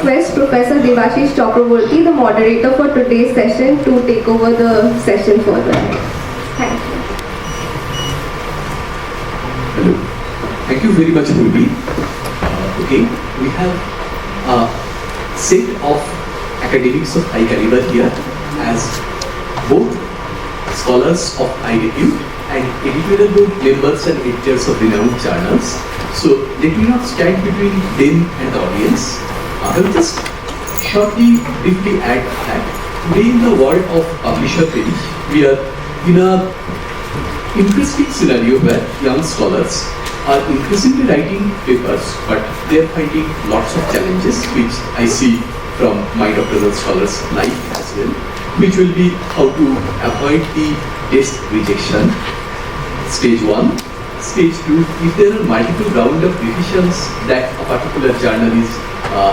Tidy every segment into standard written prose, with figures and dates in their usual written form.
request Professor Debashis Chakraborty, the moderator for today's session, to take over the session further. Thank you. Hello. Thank you very much, Kundu. Okay, we have a set of academics of high caliber here as both scholars of high repute and editorial board members and editors of renowned journals. So let me not stand between them and the audience. I will just shortly, briefly add that today in the world of publisher perish, we are in a interesting scenario where young scholars are increasingly writing papers, but they are finding lots of challenges, which I see from my doctoral scholars' life as well, which will be how to avoid the test rejection. Stage 1. Stage 2, if there are multiple round of revisions that a particular journal is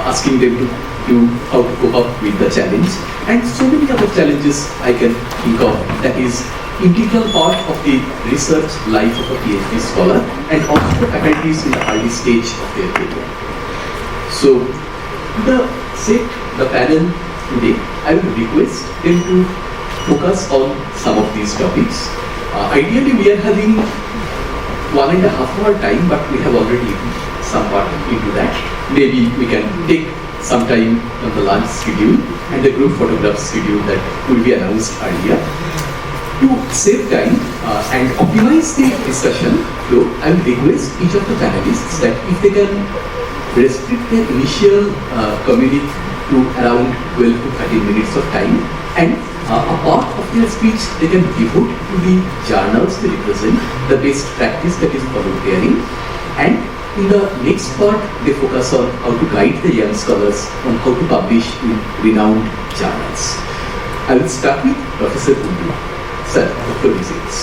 asking them to do, how to cope up with the challenge, and so many other challenges I can think of that is integral part of the research life of a PhD scholar and also the faculties in the early stage of their career. So, the panel today, I will request them to focus on some of these topics. Ideally, we are having 1.5 hour time, but we have already some part into that. Maybe we can take some time on the lunch schedule and the group photograph schedule that will be announced earlier. To save time and optimize the discussion flow, I will request each of the panelists that if they can restrict their initial communique to around 12 to 13 minutes of time, and a part of their speech they can devote to the journals they represent, the best practice that is volunteering, and in the next part they focus on how to guide the young scholars on how to publish in renowned journals. I will start with Professor Kundu. Sir, the floor is yours.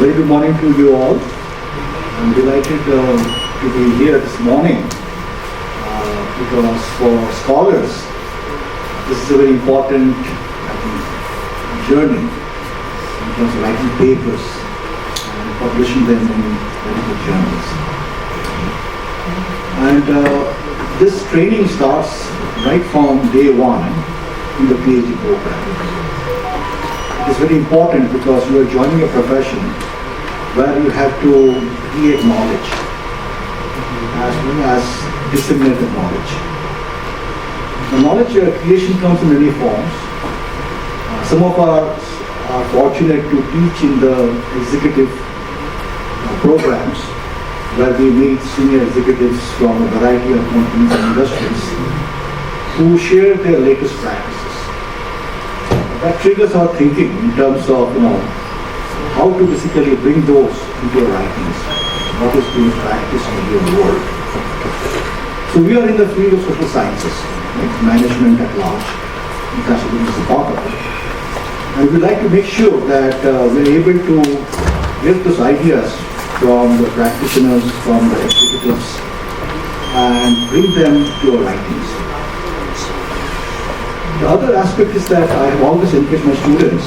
Very good morning to you all. I'm delighted to be here this morning because for scholars, this is a very important, I think, journey in terms of writing papers and publishing them in medical journals. And this training starts right from day one in the PhD program. It is very important because you are joining a profession where you have to create knowledge as well as disseminate the knowledge. The knowledge creation comes in many forms. Some of us are fortunate to teach in the executive programs where we meet senior executives from a variety of companies and industries who share their latest practices. That triggers our thinking in terms of how to basically bring those into our writings, what is being practiced in the real world. So we are in the field of social sciences, like management at large, international business is a part of it. And we like to make sure that we're able to get those ideas from the practitioners, from the executives, and bring them to our writings. The other aspect is that I have always encouraged my students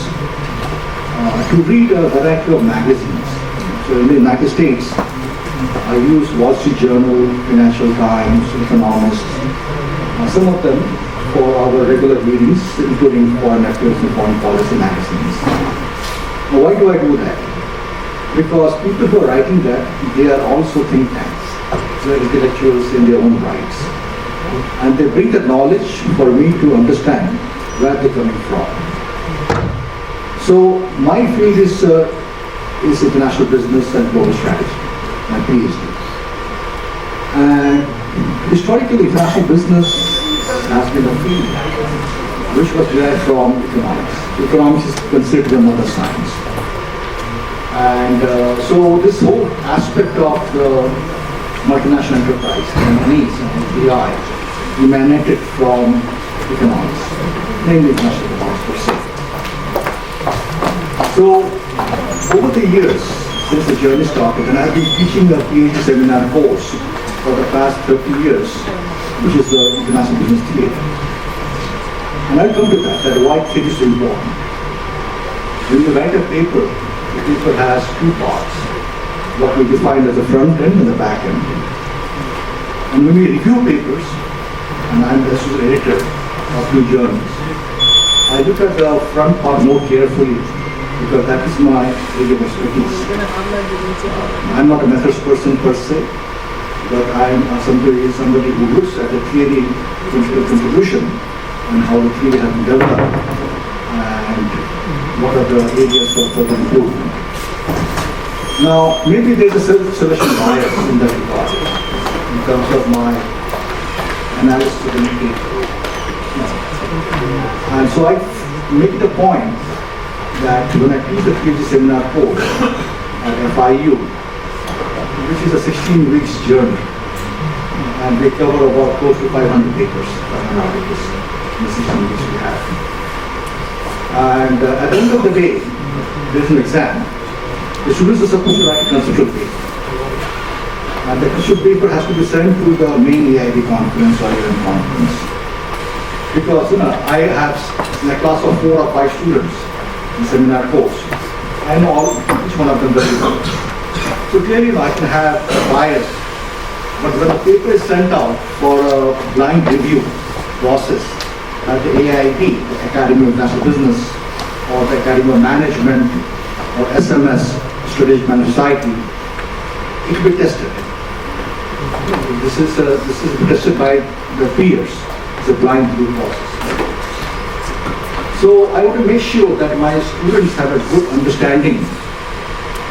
to read a variety of magazines. So in the United States, I use Wall Street Journal, Financial Times, Economist, some of them for our regular readings, including foreign affairs and foreign policy magazines. Now, why do I do that? Because people who are writing that, they are also think tanks. They are intellectuals in their own rights. And they bring the knowledge for me to understand where they're coming from. So my field is international business and global strategy, my PhD. And historically, international business has been a field which was derived from economics. Economics is considered the mother science. And so this whole aspect of the multinational enterprise, companies, and AI, emanated from economics, namely international economics per se. So over the years, since the journey started, and I've been teaching a PhD seminar course for the past 30 years, which is the International Business Theater. And I'll come to that why it is important. When you write a paper, the paper has two parts. What we define as the front end and the back end. And when we review papers, and I'm the associate editor of two journals, I look at the front part more carefully because that is my area of expertise. I'm not a methods person per se, but I'm somebody who looks at the theory contribution and how the theory has been developed and what are the areas for further improvement. Now, maybe there's a self-selection bias in that regard in terms of my analysis of the paper. And so I make it a point that when I teach the PhD seminar course at FIIB, which is a 16 weeks journey, and we cover about close to 500 papers, 500 articles in the 16 weeks we have. And at the end of the day, there's an exam. The students are supposed to write a conceptual paper. And the conceptual paper has to be sent to the main IIB conference or IIM conference. Because I have in a class of 4 or 5 students in seminar course. I know each one of them very well. So clearly I can have a bias. But when the paper is sent out for a blind review process at the AIB, the Academy of National Business, or the Academy of Management, or SMS, Strategic Management Society, it will be tested. This is tested by the peers. It's a blind review process. So I want to make sure that my students have a good understanding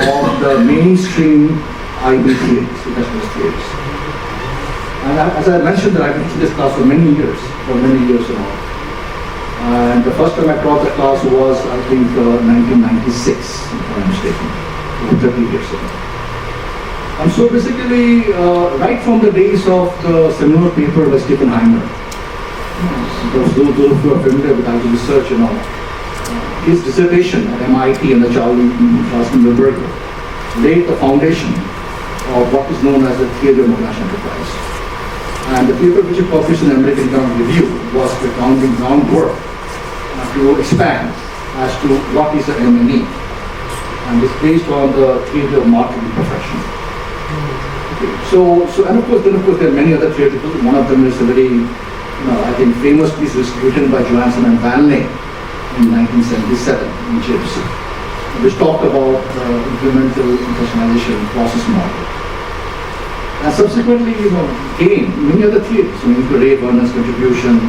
of the mainstream IB theories, investment theories. And as I mentioned, I've been teaching this class for many years now. And the first time I taught the class was, I think, 1996, if I'm mistaken, over 30 years ago. And so basically, right from the days of the seminal paper by Stephen Heimer, those who are familiar with IT research, his dissertation at MIT and the Chowdhury laid the foundation of what is known as the theory of multinational enterprise. And the paper which he published in the American Economic Review was the groundwork to expand as to what is the M&E. And it's based on the theory of marketing profession. Okay. So and of course there are many other theoreticals. One of them is a very, I think, famous piece written by Johansson and Vanley in 1977 in JIPS, which talked about incremental internationalization process model. And subsequently, came many other theories, Ray Burnham's contribution,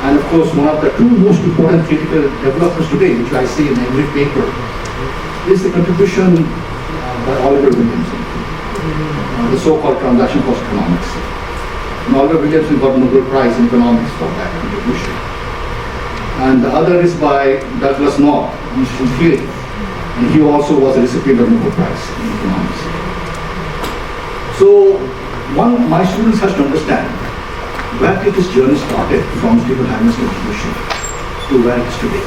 and of course one of the two most important theoretical developments today, which I see in every paper, is the contribution by Oliver Williamson, the so-called transaction cost economics. And Oliver Williamson got a Nobel Prize in economics for that contribution. And the other is by Douglas North, institutional theory, and he also was a recipient of Nobel Prize in economics. So, my students have to understand where did this journey started from Stephen Heimer's contribution to where it is today.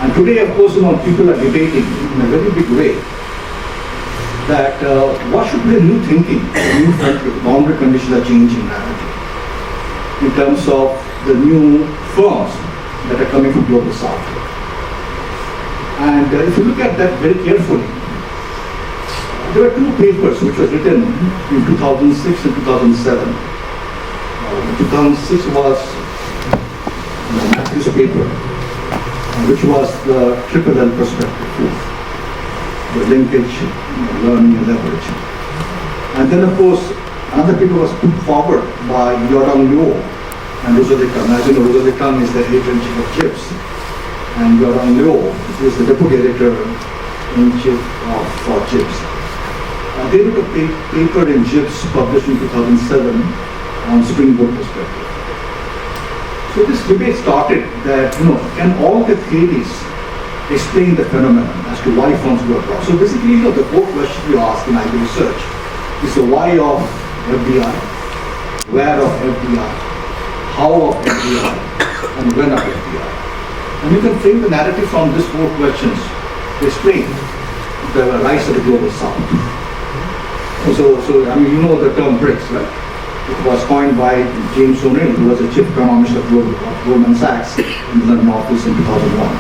And today, of course, people are debating in a very big way that what should be the new thinking, new boundary conditions are changing rapidly in terms of the new firms that are coming from Global South. And if you look at that very carefully, there were two papers which were written in 2006 and 2007. 2006 was Matthew's paper, which was the triple L perspective, the linkage, learning and leverage. And then of course, another paper was put forward by Yodong Liu and Rosalie Kang. As you know, Rosalie Kang is the editor-in-chief of JIPS, and Yodong Liu is the deputy editor-in-chief for JIPS. They wrote a paper in JIPS published in 2007 on springboard perspective. So this debate started that, can all the theories explain the phenomenon as to why firms go abroad? So basically, the core question you ask in IB research is the why of FDI, where of FDI, how of FDI, and when of FDI. And you can frame the narrative from these four questions to explain the rise of the Global South. So you know the term BRICS, right? It was coined by James O'Neill, who was the chief economist of Goldman Sachs in the London office in 2001.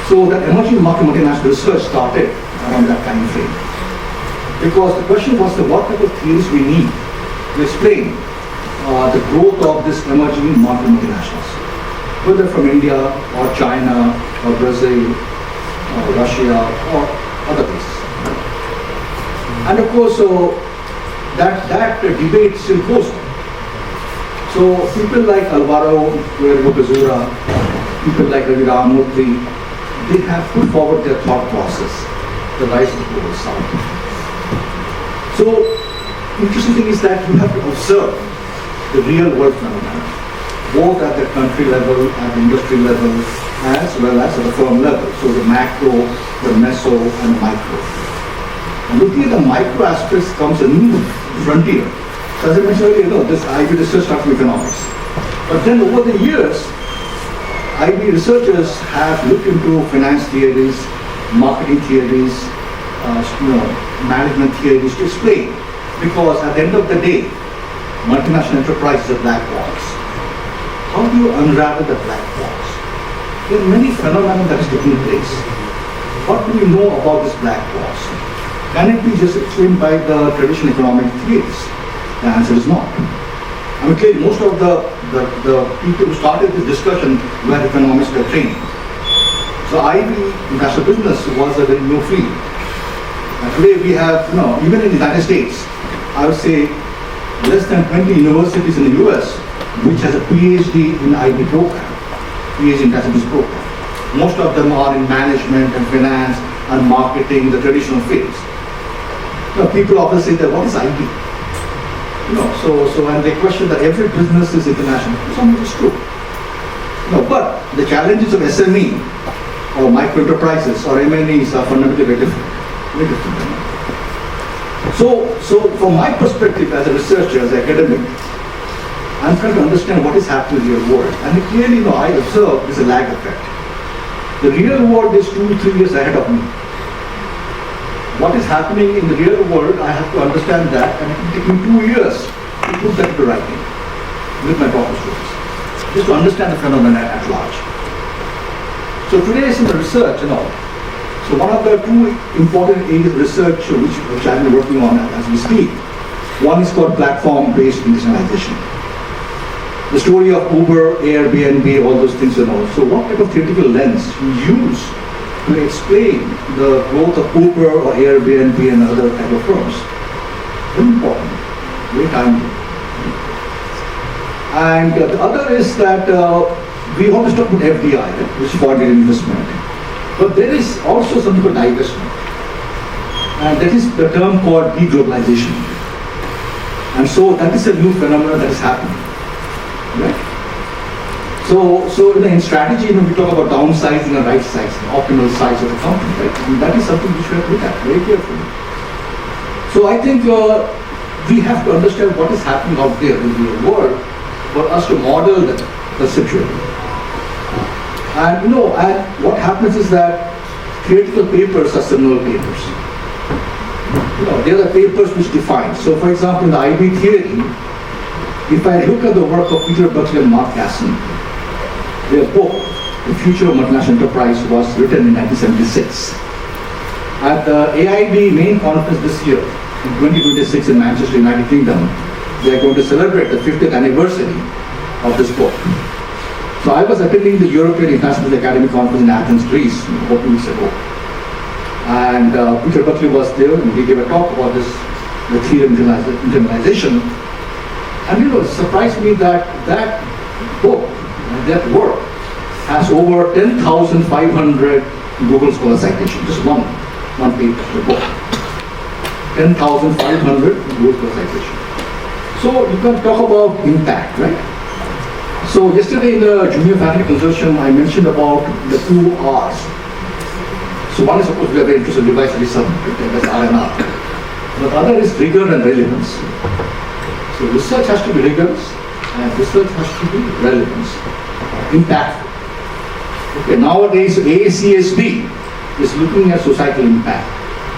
So that emerging market multinational research started around that time frame. Because the question was what type of theories we need to explain the growth of this emerging market multinationals, whether from India or China or Brazil or Russia or other places. And of course, that debate still goes on. So people like Alvaro Pazura, people like Ravi Ramurthy, they have put forward their thought process, the rise of the global south. So, interesting thing is that you have to observe the real world phenomena, both at the country level, at the industry level, as well as at the firm level. So the macro, the meso, and the micro. And looking at the micro aspects comes a new frontier. So as I mentioned earlier, this IB research starts from economics. But then over the years, IB researchers have looked into finance theories, marketing theories, management theories to explain. Because at the end of the day, multinational enterprises are black box. How do you unravel the black box? There are many phenomena that is taking place. What do we know about this black box? Can it be just explained by the traditional economic theories? The answer is not. I mean, clearly, most of the people who started this discussion were economists by training. So IB, international business, was a very new field. And today we have, even in the United States, I would say less than 20 universities in the US which has a PhD in IB program, PhD in international business program. Most of them are in management and finance and marketing, the traditional fields. People often say that, what is IB? So when they question that every business is international, some of it is true. But the challenges of SME or micro enterprises or MNEs are fundamentally very different. Very different. So from my perspective as a researcher, as an academic, I'm trying to understand what is happening in the real world. And clearly, I observe there's a lag effect. The real world is 2-3 years ahead of me. What is happening in the real world, I have to understand that, and it will take me 2 years to put that into writing with my proper students, just to understand the phenomena at large. So today is in the research, so one of the two important areas of research which I've been working on as we speak, one is called platform-based internationalization. The story of Uber, Airbnb, all those things, So what type of theoretical lens you use to explain the growth of Uber or Airbnb and other type of firms? Very important, very timely. And the other is that we always talk about FDI, which is foreign investment. But there is also something called divestment. And that is the term called deglobalization. And so that is a new phenomenon that is happening. Right? So in strategy, we talk about downsizing and right sizing, optimal size of the company, right? And that is something which we have to look at very carefully. So I think we have to understand what is happening out there in the world for us to model the situation. And and what happens is that theoretical papers are seminal papers. They are the papers which define. So for example, in the IB theory, if I look at the work of Peter Butler and Mark Casson, their book, The Future of Multinational Enterprise, was written in 1976. At the AIB main conference this year, in 2026 in Manchester, United Kingdom, they are going to celebrate the 50th anniversary of this book. So I was attending the European International Academy Conference in Athens, Greece, about 2 weeks ago. And Peter Butler was there and he gave a talk about the theory of internalization. And it surprised me that book, that work, has over 10,500 Google Scholar citations, just one paper, the book. 10,500 Google Scholar citations. So you can talk about impact, right? So yesterday in the Junior Faculty Consortium, I mentioned about the 2 R's. So one is, of course, we are very interested in device research, that's R&R. But the other is rigor and relevance. So research has to be rigorous and research has to be relevance, impactful. Okay, nowadays AACSB is looking at societal impact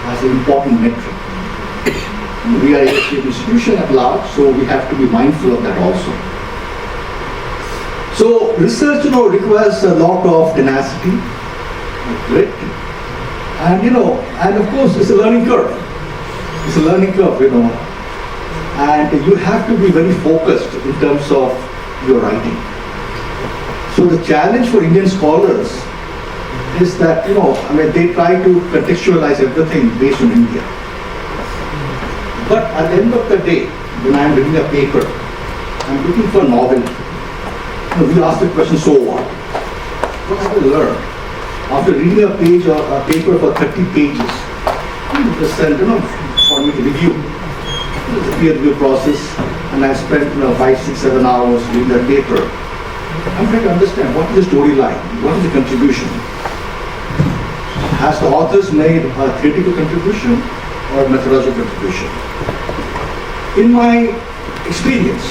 as an important metric. We are an institution at large, so we have to be mindful of that also. So research requires a lot of tenacity, grit, and and of course it's a learning curve. It's a learning curve, and you have to be very focused in terms of your writing. So the challenge for Indian scholars is that, they try to contextualize everything based on India. But at the end of the day, when I'm reading a paper, I'm looking for novelty. We ask the question, so what? What have I learned? After reading a page or a paper for 30 pages, 100%, for me to review. It's a peer review process, and I spent 5, 6, 7 hours reading that paper. I'm trying to understand what is the storyline, what is the contribution. Has the authors made a theoretical contribution or a methodological contribution? In my experience,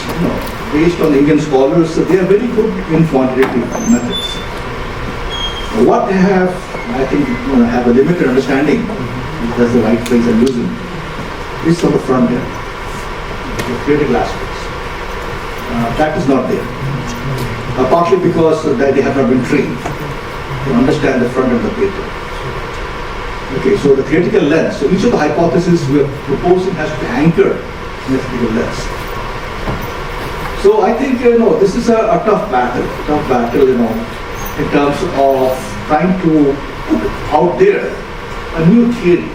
based on Indian scholars, they are very good in quantitative methods. What they have, I think, have a limited understanding, if that's the right phrase I'm using, is on the front end, the theoretical aspects. That is not there. Partially because they have not been trained to understand the front end of the paper. Okay, so the theoretical lens. So each of the hypotheses we are proposing has to be anchored in a theoretical lens. So I think this is a tough battle, in terms of trying to put out there a new theory,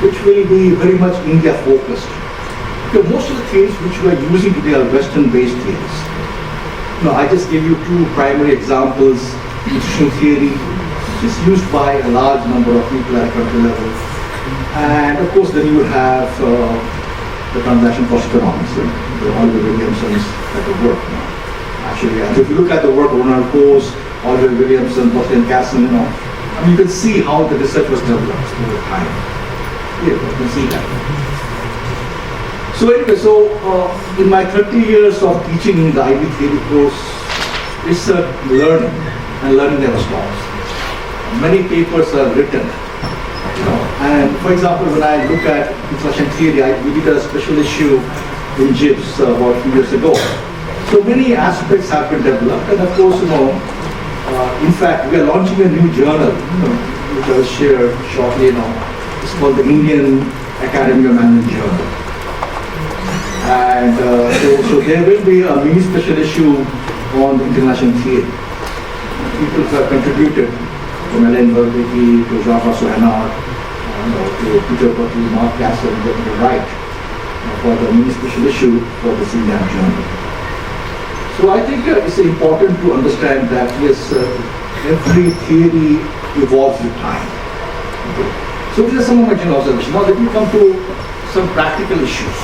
which will be very much India focused. Because most of the theories which we are using today are Western-based theories. I just gave you 2 primary examples. Institutional theory, which is used by a large number of people at a country level. And of course, then you have the transaction cost economics, the Oliver Williamson's type of work. Actually, and if you look at the work of Ronald Coase, Oliver Williamson, Boston Casson, you can see how the research was developed over time. Yeah, you can see that. So anyway, in my 30 years of teaching the IB theory course, it's a learning, and learning never stops. Many papers are written, and for example, when I look at inflation theory, we did a special issue in JIPS about a few years ago. So many aspects have been developed, and of course, in fact, we are launching a new journal, which I will share shortly. It's called the Indian Academy of Management Journal. And so there will be a mini special issue on international theory. People have contributed, from Ellen Verwege to Sahana, to Peter Butler, Mark Castle, and the right, for the mini special issue for the Indian journal. So I think it's important to understand that yes, every theory evolves with time. Okay. So these are some of my general observations. Now let me come to some practical issues.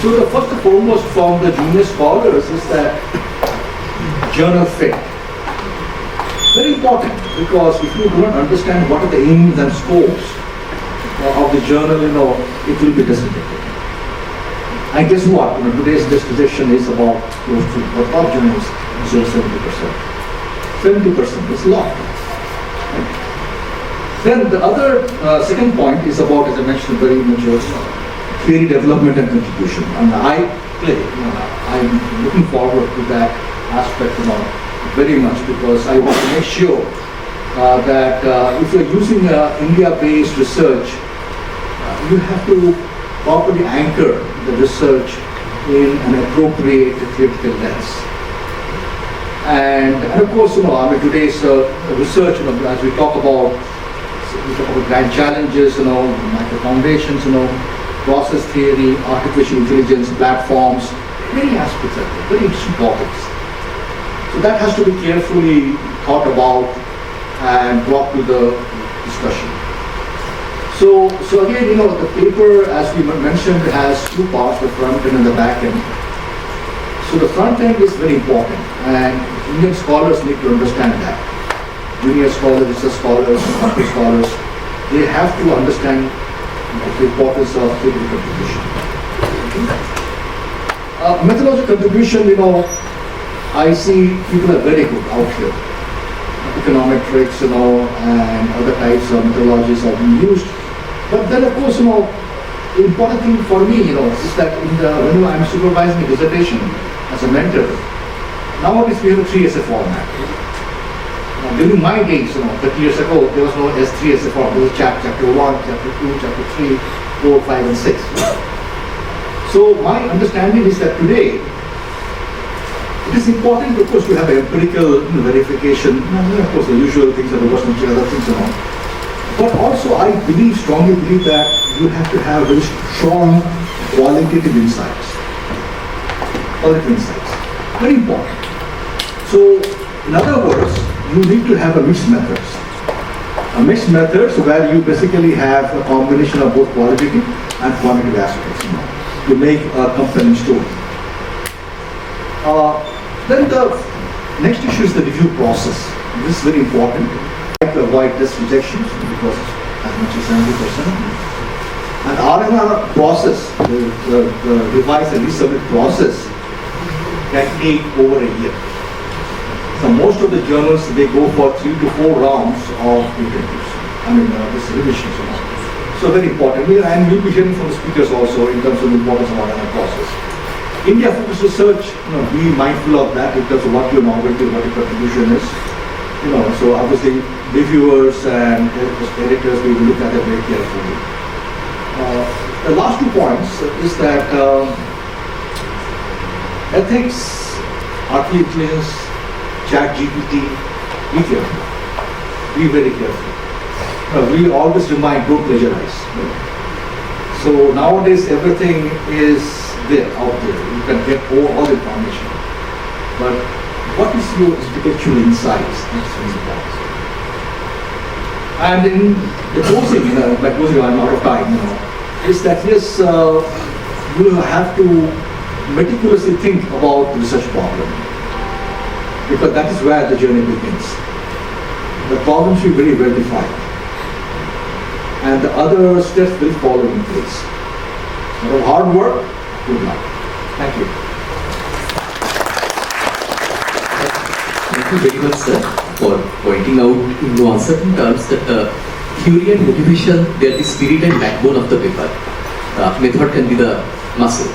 So the first and foremost from the junior scholars is that journal fit. Very important, because if you do not understand what are the aims and scopes of the journal, it will be disconnected. And guess what? Today's disposition is about close to, for top journals, 70%. 70% is a lot. Right? Then the other second point is about, as I mentioned, very mature theory development and contribution. And I'm looking forward to that aspect very much, because I want to make sure that if you're using India-based research, you have to properly anchor the research in an appropriate theoretical lens. And of course, today's research, as we talk about grand challenges, micro foundations, process theory, artificial intelligence, platforms, many aspects of it, very interesting topics. So that has to be carefully thought about and brought to the discussion. So again, the paper, as we mentioned, has 2 parts, the front end and the back end. So the front end is very important, and Indian scholars need to understand that. Junior scholars, research scholars, master scholars, they have to understand the importance of theoretical contribution. Methodological contribution, I see people are very good out here. Economic tricks, and other types of methodologies are being used. But then, of course, the important thing for me, is that when I'm supervising a dissertation as a mentor, nowadays we have a 3 essay format. During my days, 30 years ago, there was no S3 as a form. There was chapter 1, chapter 2, chapter 3, 4, 5, and 6. So my understanding is that today, it is important, of course, to have empirical verification, of course, the usual things are the worst and other things and all. But also, I strongly believe that you have to have very strong qualitative insights. Qualitative insights. Very important. So, in other words, you need to have a mixed methods. A mixed methods where you basically have a combination of both qualitative and quantitative aspects to make a compelling story. Then the next issue is the review process. This is very important. I like to avoid test rejections because as much as 70%. And R&R process, the revise and resubmit process can take over a year. So most of the journals, they go for 3 to 4 rounds of interviews. This revisions. So very important. And we'll be hearing from the speakers also in terms of the importance of R&R process. India focused research, be mindful of that in terms of what your novelty, what your contribution is. So obviously reviewers and editors, we will look at it very carefully. The last 2 points is that ethics, artificial intelligence, ChatGPT, be careful. Be very careful. We always remind, don't plagiarize. So nowadays everything is there, out there. You can get all the information. But what is your intellectual insights? That's very important. And in the closing, by closing, I'm out of time, is that yes, you have to meticulously think about the research problem. Because that is where the journey begins. The problem should be very well defined. And the other steps will follow in place. Hard work, good luck. Thank you. Thank you very much, sir, for pointing out in no uncertain terms that the theory and motivation, they are the spirit and backbone of the paper. Method can be the muscle.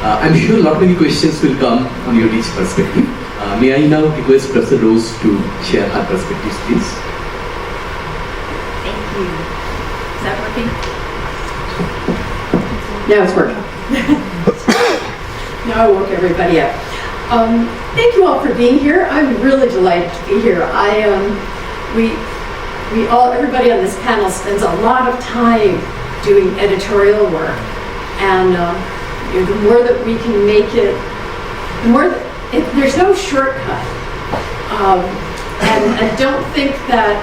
I'm sure a lot many questions will come on your each perspective. May I now request Professor Rose to share her perspectives, please? Thank you. Is that working? Now it's working. Now I woke everybody up. Thank you all for being here. I'm really delighted to be here. Everybody on this panel spends a lot of time doing editorial work, and the more that we can make it, the more that there's no shortcut. And I don't think that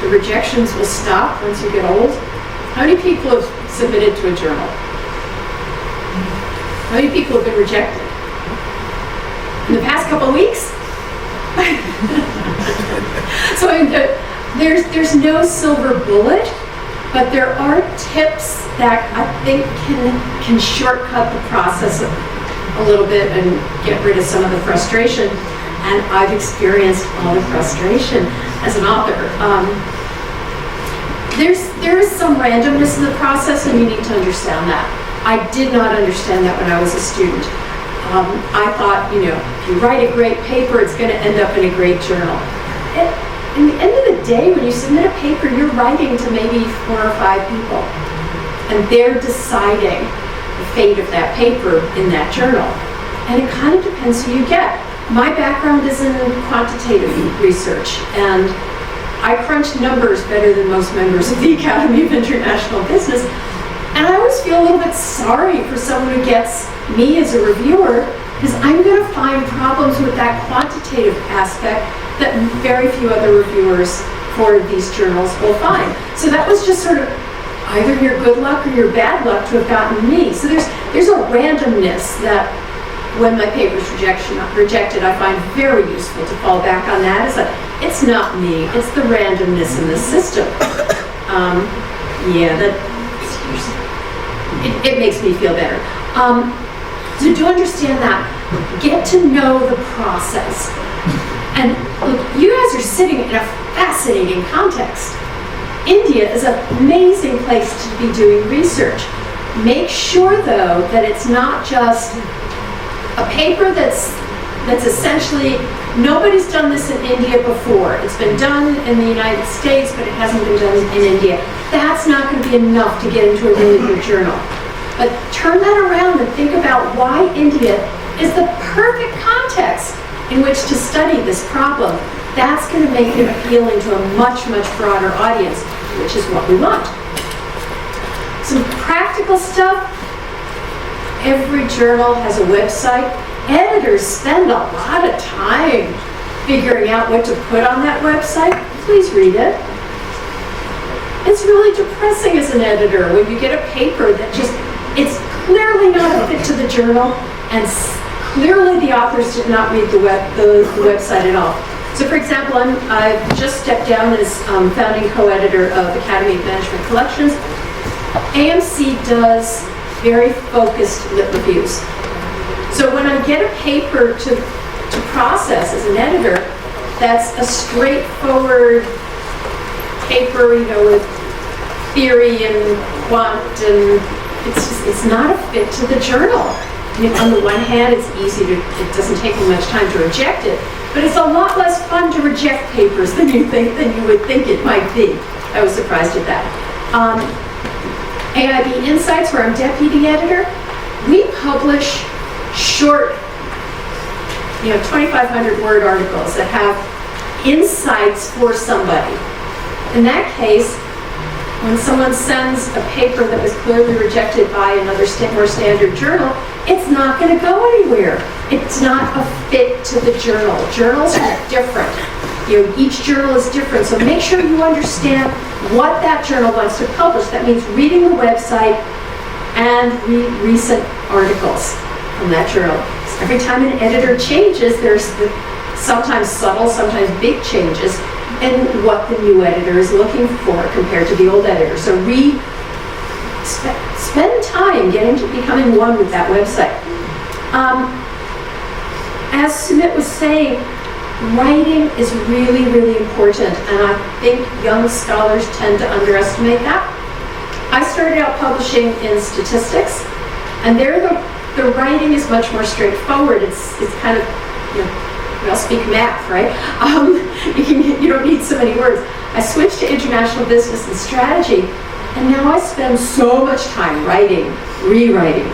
the rejections will stop once you get old. How many people have submitted to a journal? How many people have been rejected? In the past couple of weeks? So there's no silver bullet, but there are tips that I think can shortcut the process a little bit and get rid of some of the frustration. And I've experienced all the frustration as an author. There is some randomness in the process, and you need to understand that. I did not understand that when I was a student. I thought, if you write a great paper, it's going to end up in a great journal. In the end of the day, when you submit a paper, you're writing to maybe 4 or 5 people, and they're deciding the fate of that paper in that journal. And it kind of depends who you get. My background is in quantitative research, and I crunch numbers better than most members of the Academy of International Business. And I always feel a little bit sorry for someone who gets me as a reviewer, because I'm going to find problems with that quantitative aspect that very few other reviewers for these journals will find. So that was just sort of either your good luck or your bad luck to have gotten me. So there's a randomness that when my paper's rejected, I find very useful to fall back on that. It's not me, it's the randomness in the system. It makes me feel better. So to understand that, get to know the process. And look, you guys are sitting in a fascinating context. India is an amazing place to be doing research. Make sure, though, that it's not just a paper that's essentially Nobody's done this in India before. It's been done in the United States, but it hasn't been done in India. That's not going to be enough to get into a really good journal. But turn that around and think about why India is the perfect context in which to study this problem. That's going to make it appealing to a much, much broader audience, which is what we want. Some practical stuff. Every journal has a website. Editors spend a lot of time figuring out what to put on that website. Please read it. It's really depressing as an editor when you get a paper that it's clearly not a fit to the journal, and clearly the authors did not read the website at all. So for example, I've just stepped down as founding co-editor of Academy of Management Collections. AMC does very focused lit reviews. So when I get a paper to process as an editor, that's a straightforward paper, with theory and quant, and it's not a fit to the journal. I mean, on the one hand, it's easy it doesn't take me much time to reject it, but it's a lot less fun to reject papers than you would think it might be. I was surprised at that. AIB Insights, where I'm deputy editor, we publish short, 2,500 word articles that have insights for somebody. In that case, when someone sends a paper that was clearly rejected by another more standard journal, it's not going to go anywhere. It's not a fit to the journal. Journals are different. Each journal is different, so make sure you understand what that journal wants to publish. That means reading the website and read recent articles from that journal. Every time an editor changes, there's sometimes subtle, sometimes big changes in what the new editor is looking for compared to the old editor. So spend time getting to becoming one with that website. As Sumit was saying, writing is really, really important, and I think young scholars tend to underestimate that. I started out publishing in statistics, and there the writing is much more straightforward. It's kind of, we all speak math, right? You don't need so many words. I switched to international business and strategy, and now I spend so much time writing, rewriting,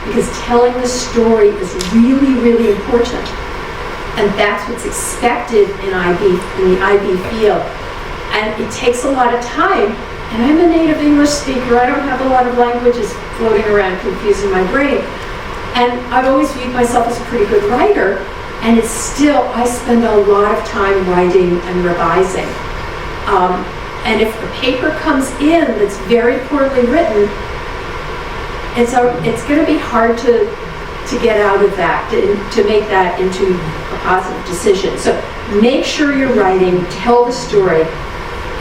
because telling the story is really, really important. And that's what's expected in the IB field. And it takes a lot of time. And I'm a native English speaker. I don't have a lot of languages floating around confusing my brain. And I've always viewed myself as a pretty good writer. And it's still, I spend a lot of time writing and revising. And if the paper comes in that's very poorly written, it's going to be hard to get out of that, to make that into a positive decision. So make sure you're writing, tell the story.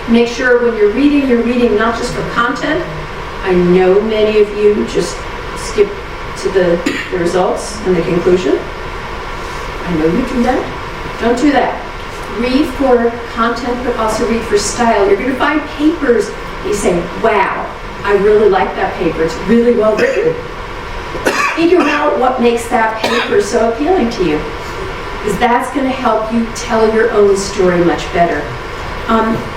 Make sure when you're reading not just for content. I know many of you just skip to the results and the conclusion. I know you do that. Don't do that. Read for content, but also read for style. You're going to find papers that you say, wow, I really like that paper. It's really well written. Figure out what makes that paper so appealing to you, because that's going to help you tell your own story much better.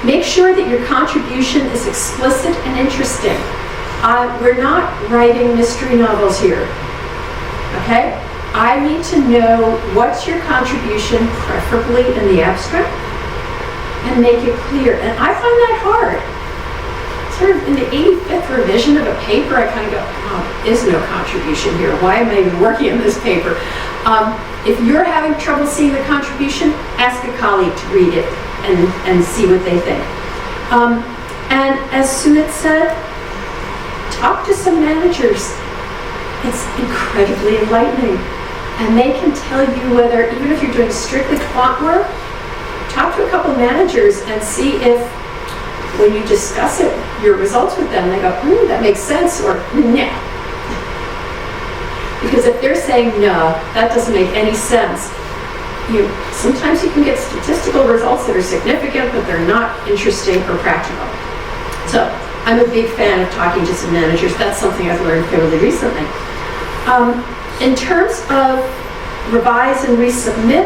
Make sure that your contribution is explicit and interesting. We're not writing mystery novels here, okay? I need to know what's your contribution, preferably in the abstract, and make it clear. And I find that hard. Sort of in the 85th revision of a paper, I kind of go, oh, there is no contribution here. Why am I even working on this paper? If you're having trouble seeing the contribution, ask a colleague to read it and see what they think. And as Sumit said, talk to some managers. It's incredibly enlightening. And they can tell you whether, even if you're doing strictly quant work, talk to a couple managers and see if, when you discuss it, your results with them, they go, that makes sense, or no. Because if they're saying, no, that doesn't make any sense, sometimes you can get statistical results that are significant, but they're not interesting or practical. So I'm a big fan of talking to some managers. That's something I've learned fairly recently. In terms of revise and resubmit,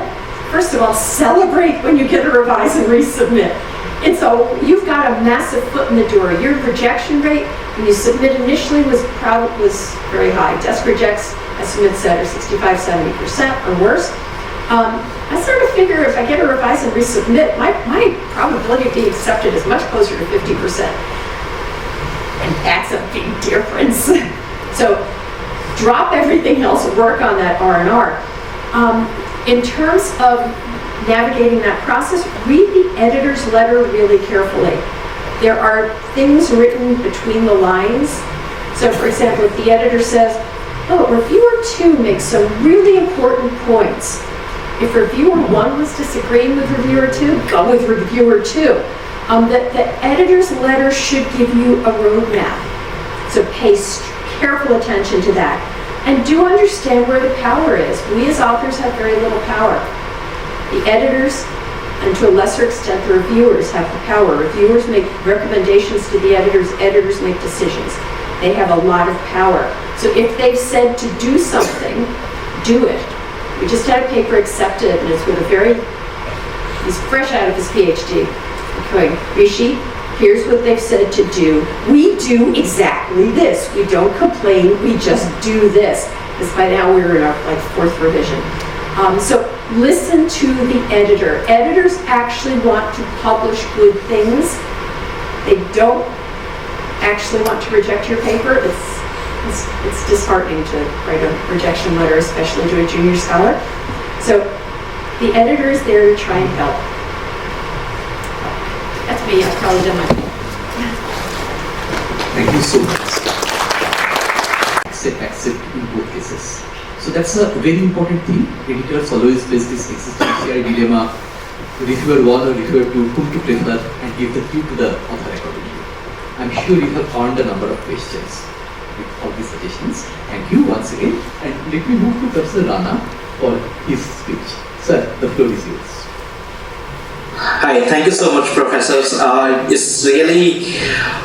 first of all, celebrate when you get a revise and resubmit. And so you've got a massive foot in the door. Your rejection rate when you submit initially was very high. Desk rejects, as Sumit said, are 65-70% or worse. I sort of figure if I get a revise and resubmit, my probability of being accepted is much closer to 50%. And that's a big difference. So drop everything else and work on that R&R. In terms of navigating that process, read the editor's letter really carefully. There are things written between the lines. So for example, if the editor says, oh, reviewer 2 makes some really important points. If reviewer 1 was disagreeing with reviewer 2, go with reviewer 2. The editor's letter should give you a roadmap. So pay careful attention to that. And do understand where the power is. We as authors have very little power. The editors, and to a lesser extent the reviewers, have the power. Reviewers make recommendations to the editors make decisions. They have a lot of power. So if they've said to do something, do it. We just had a paper accepted, and it's with he's fresh out of his PhD. Going, Rishi, here's what they've said to do. We do exactly this. We don't complain, we just do this. Because by now we're in our 4th revision. So listen to the editor. Editors actually want to publish good things. They don't actually want to reject your paper. It's disheartening to write a rejection letter, especially to a junior scholar. So the editor is there to try and help. That's me. I've probably done my thing. Thank you so much. Accept in both cases. So that's a very important thing. Editors always face this existential dilemma. Reviewer 1 or reviewer 2, whom to prefer, and give the cue to the author accordingly. I'm sure you have earned a number of questions with all these suggestions. Thank you once again. And let me move to Professor Rana for his speech. Sir, the floor is yours. Hi, thank you so much, professors. It's really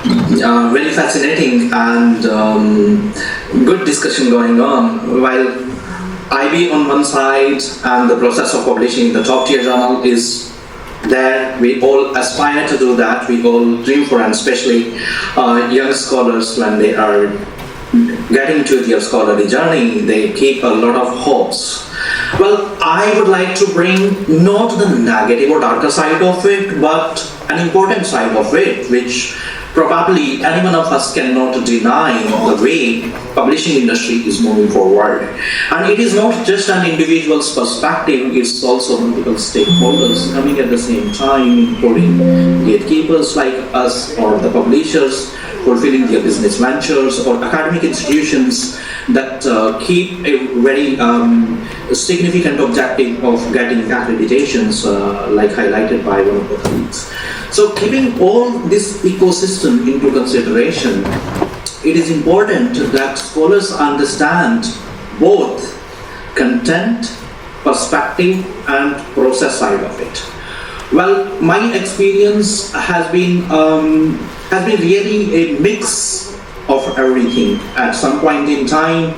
very fascinating and good discussion going on. While IB on one side and the process of publishing the top tier journal is there, we all aspire to do that. We all dream for, and especially young scholars when they are getting to their scholarly journey, they keep a lot of hopes. Well, I would like to bring not the negative or darker side of it, but an important side of it, which probably any one of us cannot deny the way publishing industry is moving forward. And it is not just an individual's perspective, it's also multiple stakeholders coming at the same time, including gatekeepers like us or the publishers fulfilling their business ventures, or academic institutions that keep a very significant objective of getting accreditations, like highlighted by one of the colleagues. So keeping all this ecosystem into consideration, it is important that scholars understand both content, perspective, and process side of it. Well, my experience has been really a mix of everything. At some point in time,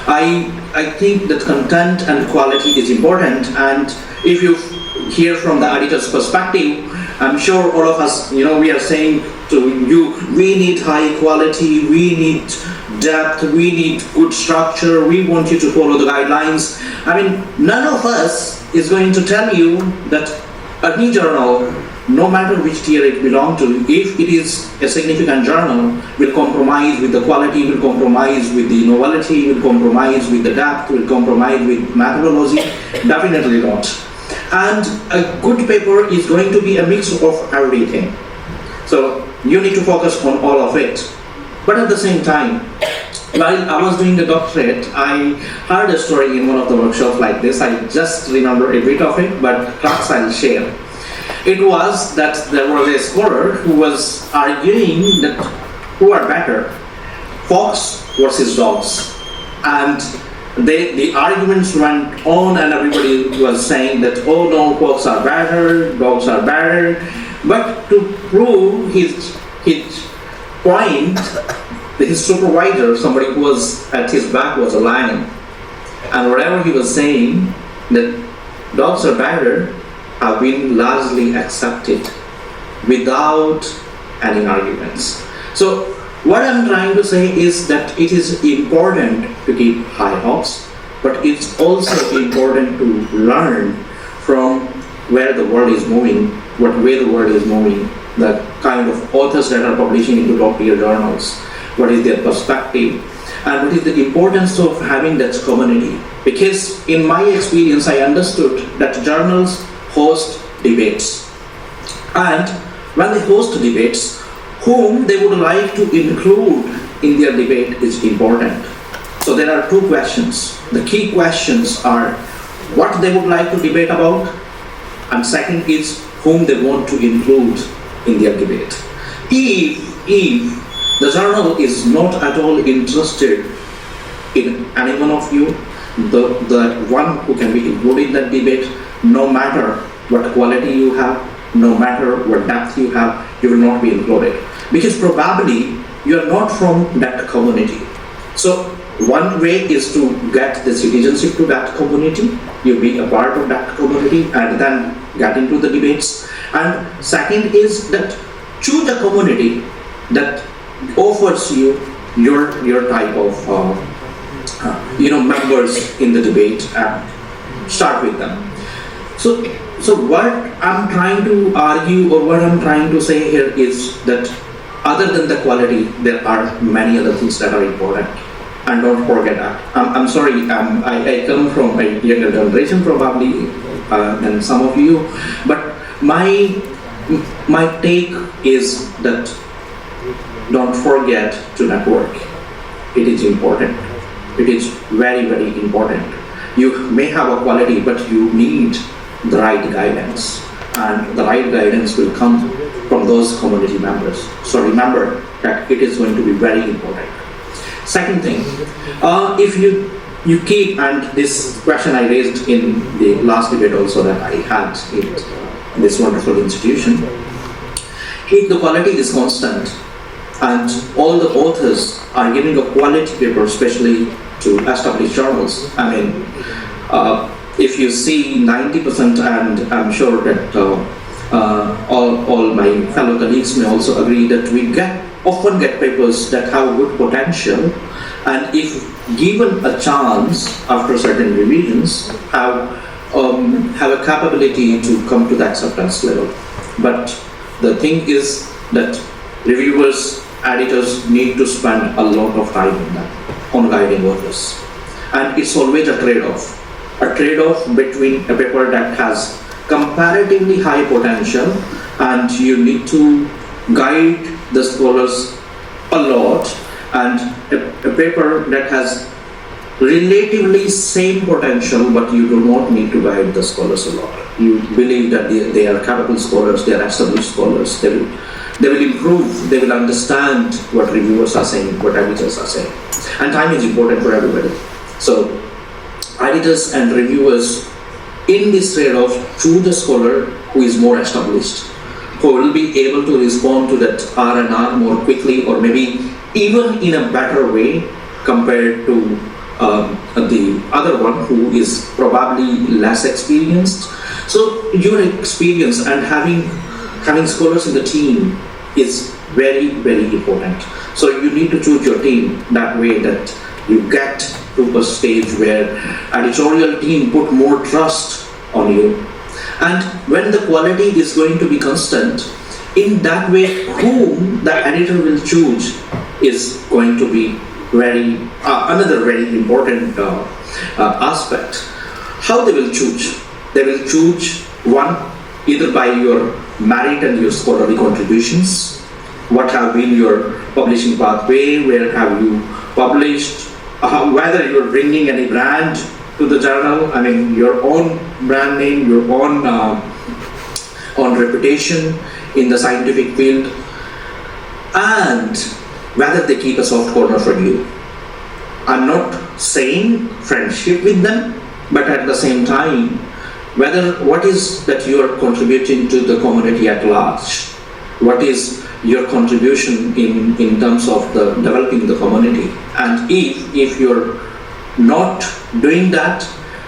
I think that content and quality is important, and if you hear from the editor's perspective, I'm sure all of us, we are saying to you, we need high quality, we need depth, we need good structure, we want you to follow the guidelines. I mean, none of us is going to tell you that any journal, no matter which tier it belongs to, if it is a significant journal, will compromise with the quality, will compromise with the novelty, will compromise with the depth, will compromise with methodology. Definitely not. And a good paper is going to be a mix of everything. So you need to focus on all of it. But at the same time, while I was doing the doctorate, I heard a story in one of the workshops like this. I just remember a bit of it, but perhaps I'll share. It was that there was a scholar who was arguing that who are better, fox versus dogs. And the arguments went on, and everybody was saying that, oh no, fox are better, dogs are better. But to prove his point, his supervisor, somebody who was at his back, was a lion. And whatever he was saying, that dogs are better have been largely accepted without any arguments. So what I'm trying to say is that it is important to keep high hopes, but it's also important to learn from where the world is moving, what way the world is moving, the kind of authors that are publishing into top tier journals, what is their perspective, and what is the importance of having that community. Because in my experience, I understood that journals host debates. And when they host debates, whom they would like to include in their debate is important. So there are two questions. The key questions are what they would like to debate about, and second is whom they want to include in their debate. If the journal is not at all interested in any one of you, the one who can be included in that debate, no matter what quality you have, no matter what depth you have, you will not be included. Because probably you are not from that community. So one way is to get the citizenship to that community, you be a part of that community and then get into the debates. And second is that choose a community that offers you your type of members in the debate and start with them. So what I'm trying to argue or what I'm trying to say here is that other than the quality, there are many other things that are important. And don't forget that. I'm sorry, I come from a younger generation probably than some of you, but my take is that don't forget to network. It is important. It is very, very important. You may have a quality, but you need the right guidance, and the right guidance will come from those community members. So remember that it is going to be very important. Second thing, if you keep, and this question I raised in the last debate also that I had in this wonderful institution, if the quality is constant and all the authors are giving a quality paper, especially to established journals, I mean, if you see 90%, and I'm sure that all my fellow colleagues may also agree that we often get papers that have good potential, and if given a chance after certain revisions, have a capability to come to the acceptance level. But the thing is that reviewers, editors need to spend a lot of time on guiding authors, and it's always a trade-off between a paper that has comparatively high potential and you need to guide the scholars a lot, and a paper that has relatively same potential but you do not need to guide the scholars a lot. You believe that they are capable scholars, they are established scholars, they will improve, they will understand what reviewers are saying, what editors are saying. And time is important for everybody. So editors and reviewers in this trade-off choose a scholar who is more established, who will be able to respond to that R&R more quickly, or maybe even in a better way compared to the other one who is probably less experienced. So your experience and having scholars in the team is very, very important. So you need to choose your team that way that you get to a stage where editorial team put more trust on you. And when the quality is going to be constant, in that way whom the editor will choose is going to be another very important aspect. How they will choose? They will choose one, either by your merit and your scholarly contributions. What have been your publishing pathway? Where have you published? Whether you're bringing any brand to the journal, I mean your own brand name, your own reputation in the scientific field, and whether they keep a soft corner for you. I'm not saying friendship with them, but at the same time, what is that you are contributing to the community at large? What is your contribution in terms of the developing the community? And if you're not doing that,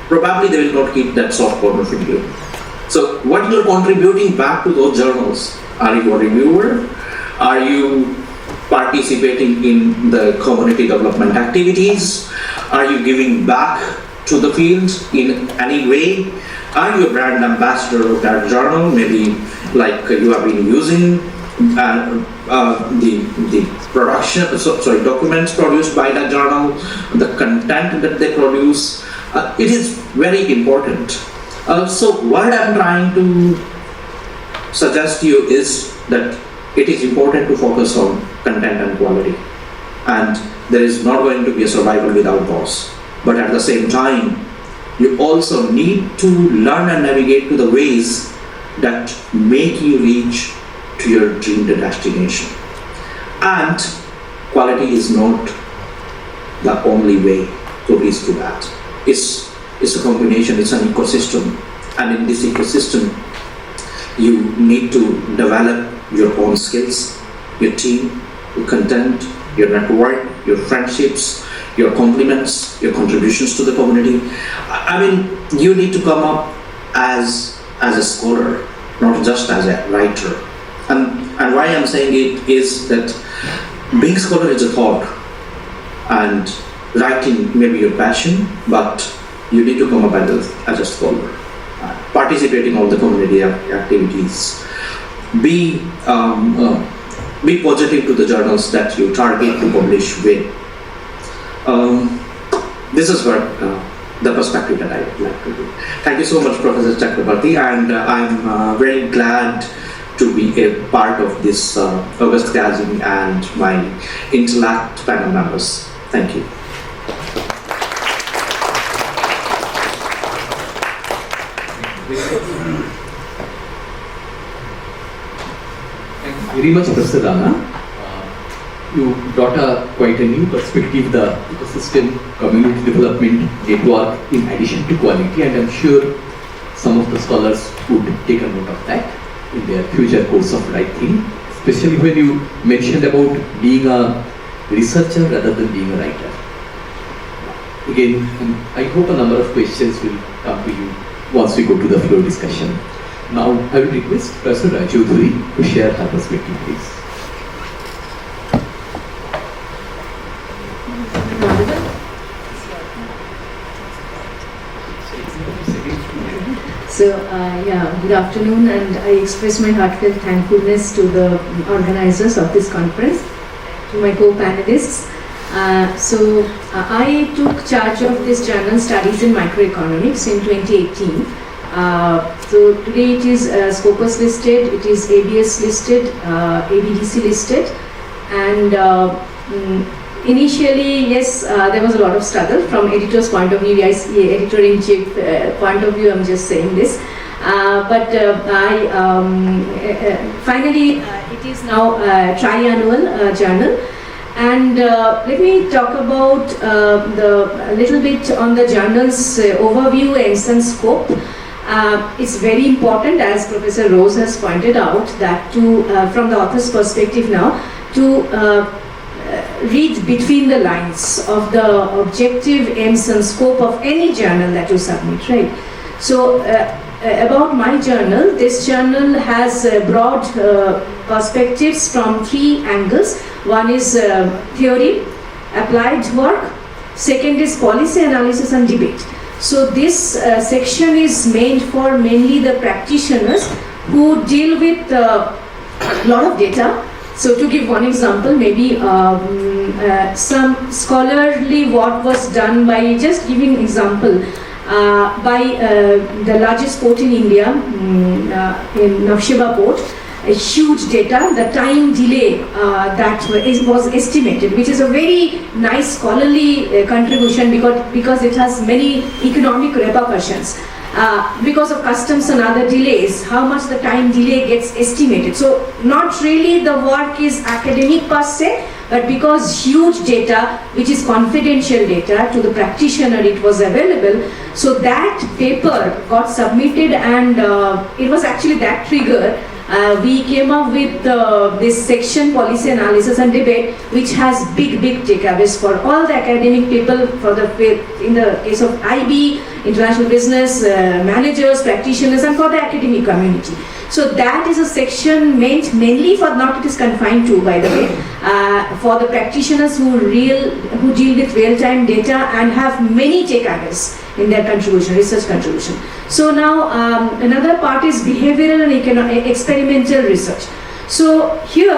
probably they will not keep that soft corner for you. So what you're contributing back to those journals? Are you a reviewer? Are you participating in the community development activities? Are you giving back to the field in any way? Are you a brand ambassador of that journal? Maybe like you have been using the production, documents produced by that journal, the content that they produce. It is very important. So what I'm trying to suggest to you is that it is important to focus on content and quality. And there is not going to be a survival without those. But at the same time, you also need to learn and navigate to the ways that make you reach to your dreamed destination. And quality is not the only way to reach to that. It's a combination, it's an ecosystem. And in this ecosystem, you need to develop your own skills, your team, your content, your network, your friendships, your compliments, your contributions to the community. I mean, you need to come up as a scholar, not just as a writer. And why I'm saying it is that being a scholar is a thought, and writing may be your passion, but you need to come up as a scholar. Participate in all the community activities. Be positive to the journals that you target to publish with. This is what the perspective that I would like to do. Thank you so much, Professor Chakraborty, and I'm very glad to be a part of this August gathering and my Intellect panel members. Thank you. Thank you very much, Professor Rana. You brought quite a new perspective, the ecosystem, community development, network, in addition to quality, and I'm sure some of the scholars would take a note of that in their future course of writing, especially when you mentioned about being a researcher rather than being a writer. Again, I hope a number of questions will come to you once we go to the floor discussion. Now, I will request Professor Chowdhury to share her perspective, please. So, good afternoon, and I express my heartfelt thankfulness to the organizers of this conference, to my co-panelists. I took charge of this journal, Studies in Microeconomics, in 2018. So today it is Scopus listed, it is ABS listed, ABDC listed, and initially, yes, there was a lot of struggle from editor's point of view, editor-in-chief point of view, I'm just saying this. Finally, it is now a triannual journal. And let me talk about a little bit on the journal's overview, aims and scope. It's very important, as Professor Rose has pointed out, that from the author's perspective now, to read between the lines of the objective aims and scope of any journal that you submit, right? So about my journal, this journal has broad perspectives from three angles. One is theory, applied work. Second is policy analysis and debate. So this section is meant for mainly the practitioners who deal with a lot of data. So to give one example, maybe some scholarly work was done by, just giving example, by the largest port in India, in Navshiba port, a huge data, the time delay that was estimated, which is a very nice scholarly contribution because it has many economic repercussions. Because of customs and other delays, how much the time delay gets estimated. So not really the work is academic per se, but because huge data, which is confidential data to the practitioner, it was available. So that paper got submitted, and it was actually that trigger we came up with this section, policy analysis and debate, which has big takeaways for all the academic people, in the case of IB, international business, managers, practitioners, and for the academic community. So that is a section meant mainly for, not it is confined to, by the way, for the practitioners who deal with real-time data and have many takeaways in their contribution, research contribution. So now another part is behavioral and experimental research. So here,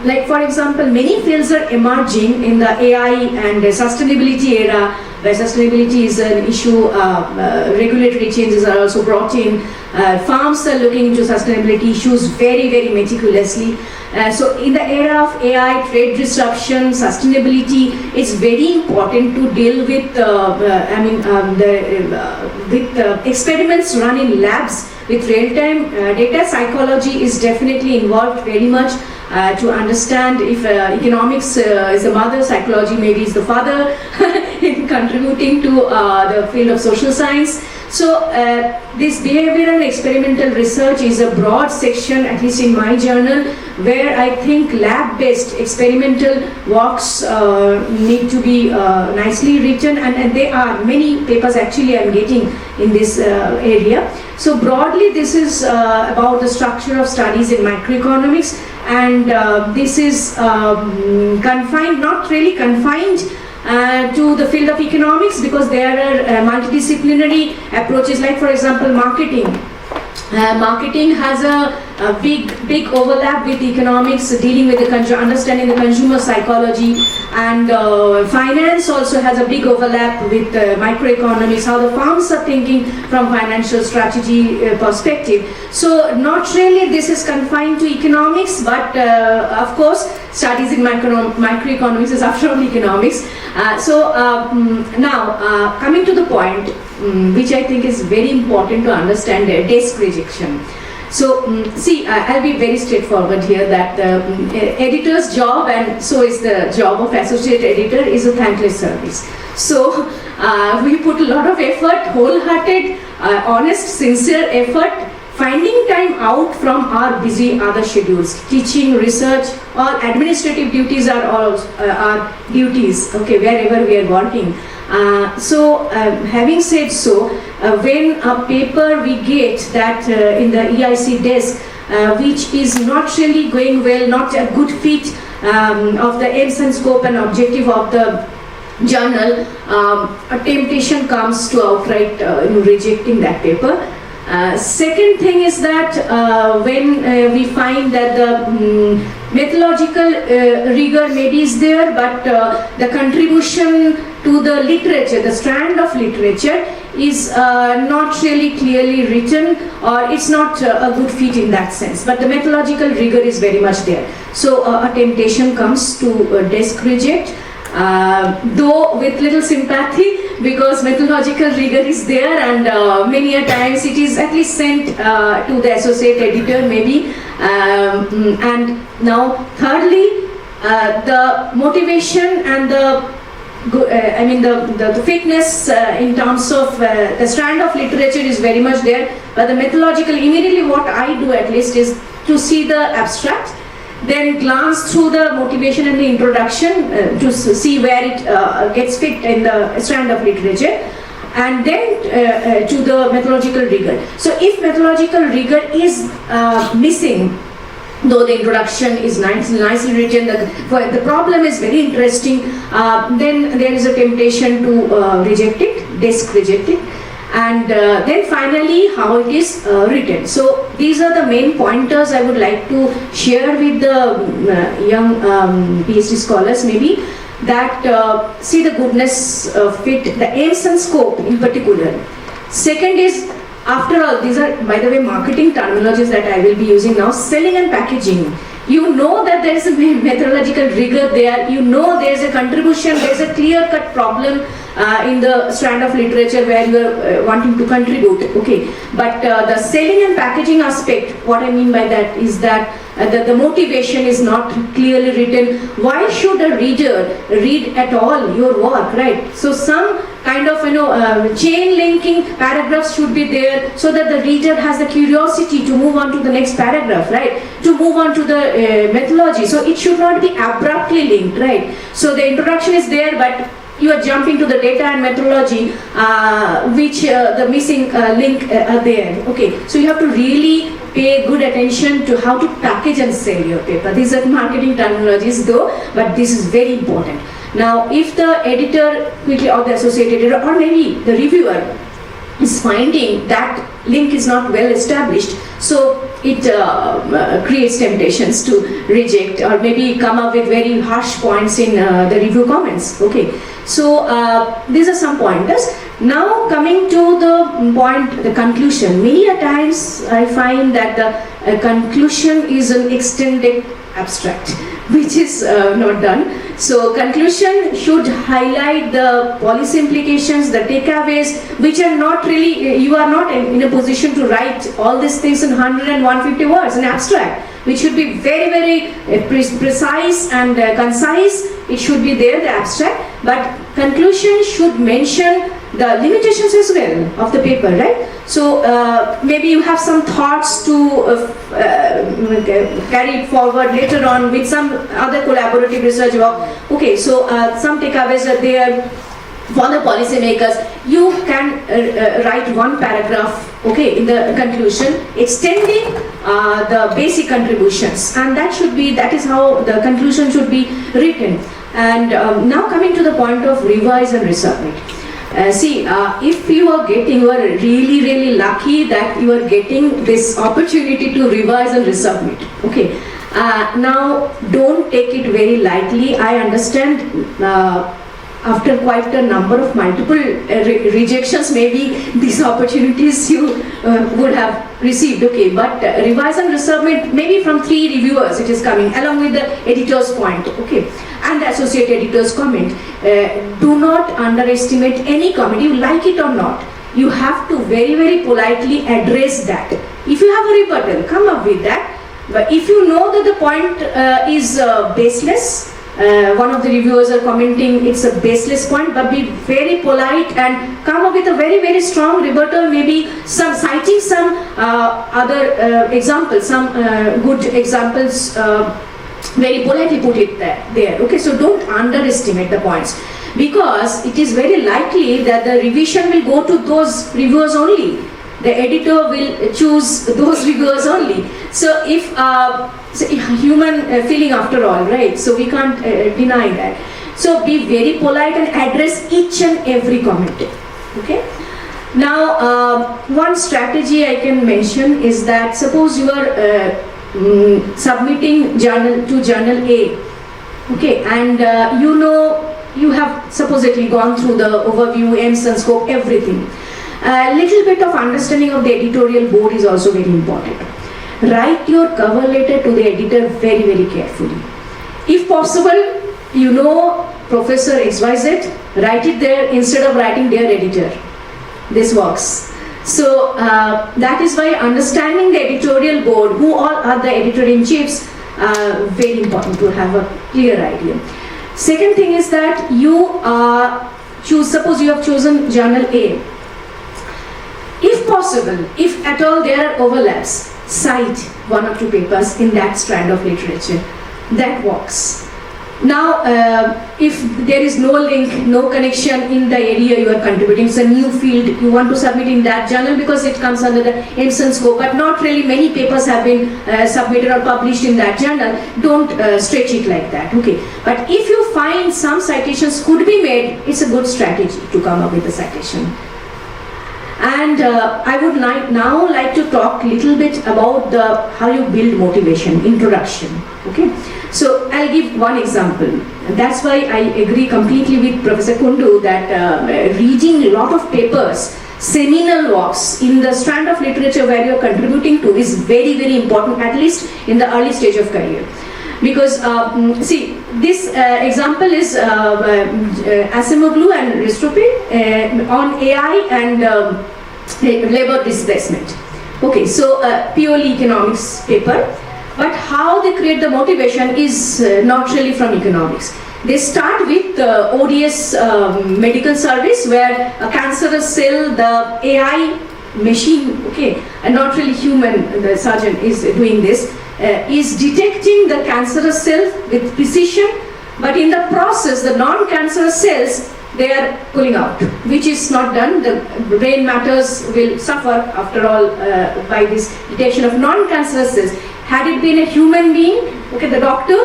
like for example, many fields are emerging in the AI and sustainability era, where sustainability is an issue, regulatory changes are also brought in. Farms are looking into sustainability issues very meticulously. So in the era of AI, trade disruption, sustainability, it's very important to deal with experiments run in labs with real-time data. Psychology is definitely involved very much to understand if economics is the mother, psychology maybe is the father in contributing to the field of social science. So this behavioral experimental research is a broad section, at least in my journal, where I think lab-based experimental works need to be nicely written, and there are many papers actually I'm getting in this area. So broadly this is about the structure of studies in microeconomics, and this is confined, not really confined to the field of economics, because there are multidisciplinary approaches, like for example marketing. Marketing has a big overlap with economics, dealing with the understanding the consumer psychology, and finance also has a big overlap with microeconomics, how the firms are thinking from financial strategy perspective. So not really this is confined to economics, but of course studies in microeconomics is after all economics. Now coming to the point, which I think is very important to understand, desk rejection. So see, I'll be very straightforward here, that the editor's job, and so is the job of associate editor, is a thankless service. So we put a lot of effort, wholehearted, honest, sincere effort, finding time out from our busy other schedules. Teaching, research, all administrative duties are all our duties, okay, wherever we are working. Having said so, when a paper we get that in the EIC desk, which is not really going well, not a good fit of the aims and scope and objective of the journal, a temptation comes to outright rejecting that paper. Second thing is that when we find that the methodological rigor maybe is there, but the contribution to the literature, the strand of literature, is not really clearly written, or it's not a good fit in that sense. But the methodological rigor is very much there. So a temptation comes to desk reject. Though with little sympathy, because methodological rigor is there, and many a times it is at least sent to the associate editor maybe. And now thirdly, the motivation and the fitness in terms of the strand of literature is very much there, but the methodological, immediately what I do at least is to see the abstract, then glance through the motivation and the introduction to see where it gets fit in the strand of literature, and then to the methodological rigor. So if methodological rigor is missing, though the introduction is nicely written, the problem is very interesting, then there is a temptation to reject it, desk reject it. And then finally how it is written. So these are the main pointers I would like to share with the young PhD scholars maybe, that see the goodness of it, the aims and scope in particular. Second is, after all, these are, by the way, marketing terminologies that I will be using now, selling and packaging. You know that there is a methodological rigor there, you know there is a contribution, there is a clear-cut problem in the strand of literature where you are wanting to contribute, okay. But the selling and packaging aspect, what I mean by that is that the motivation is not clearly written. Why should a reader read at all your work, right? So some kind of chain linking paragraphs should be there so that the reader has the curiosity to move on to the next paragraph, right? To move on to the methodology. So it should not be abruptly linked, right? So the introduction is there, but you are jumping to the data and methodology, which the missing link are there. Okay, so you have to really pay good attention to how to package and sell your paper. These are marketing terminologies though, but this is very important. Now, if the editor quickly or the associate editor or maybe the reviewer is finding that link is not well established, so it creates temptations to reject or maybe come up with very harsh points in the review comments. Okay, so these are some pointers. Now coming to the point, the conclusion. Many a times I find that the conclusion is an extended abstract, which is not done. So conclusion should highlight the policy implications, the takeaways, which are not really, you are not in a position to write all these things in 100 and 150 words, an abstract, which should be very, very precise and concise. It should be there, the abstract, but conclusion should mention the limitations as well of the paper, right? So maybe you have some thoughts to carry it forward later on with some other collaborative research work. Okay, so some takeaways are there for the policymakers. You can write one paragraph, okay, in the conclusion, extending the basic contributions, and that is how the conclusion should be written. And now coming to the point of revise and resubmit. If you are really, really lucky that you are getting this opportunity to revise and resubmit. Okay. Now, don't take it very lightly. I understand after quite a number of multiple rejections, maybe these opportunities you would have received. Okay, but revise and resubmit, maybe from 3 reviewers it is coming, along with the editor's point. Okay. And the associate editor's comment. Do not underestimate any comment, you like it or not. You have to very, very politely address that. If you have a rebuttal, come up with that. But if you know that the point is baseless, one of the reviewers are commenting it's a baseless point, but be very polite and come up with a very, very strong rebuttal, maybe citing some other examples, some good examples, very politely put it there. Okay, so don't underestimate the points, because it is very likely that the revision will go to those reviewers only. The editor will choose those reviewers only. So if human feeling after all, right? So we can't deny that. So be very polite and address each and every comment. Okay. Now, one strategy I can mention is that suppose you are submitting to journal A, okay, and you have supposedly gone through the overview, aims and scope, everything. A little bit of understanding of the editorial board is also very important. Write your cover letter to the editor very, very carefully. If possible, Professor XYZ, write it there instead of writing their editor. This works. So that is why understanding the editorial board, who all are the editor-in-chiefs, very important to have a clear idea. Second thing is that you suppose you have chosen journal A. If possible, if at all there are overlaps, cite 1 or 2 papers in that strand of literature. That works. Now, if there is no link, no connection in the area you are contributing, it's a new field, you want to submit in that journal because it comes under the aims and scope, but not really many papers have been submitted or published in that journal, don't stretch it like that, okay. But if you find some citations could be made, it's a good strategy to come up with a citation. And I would now like to talk a little bit about how you build motivation, introduction, okay. So I'll give one example. That's why I agree completely with Professor Kundu that reading a lot of papers, seminal works in the strand of literature where you're contributing to is very, very important, at least in the early stage of career. because see, this example is Asimoglu and Ristopin on AI and labor displacement. Okay, so purely economics paper, but how they create the motivation is not really from economics. They start with ODS medical service, where a cancerous cell, the AI machine, okay, and not really human, the surgeon is doing this, is detecting the cancerous cell with precision, but in the process, the non-cancerous cells, they are pulling out, which is not done. The brain matters will suffer after all by this detection of non-cancerous cells. Had it been a human being, okay, the doctor,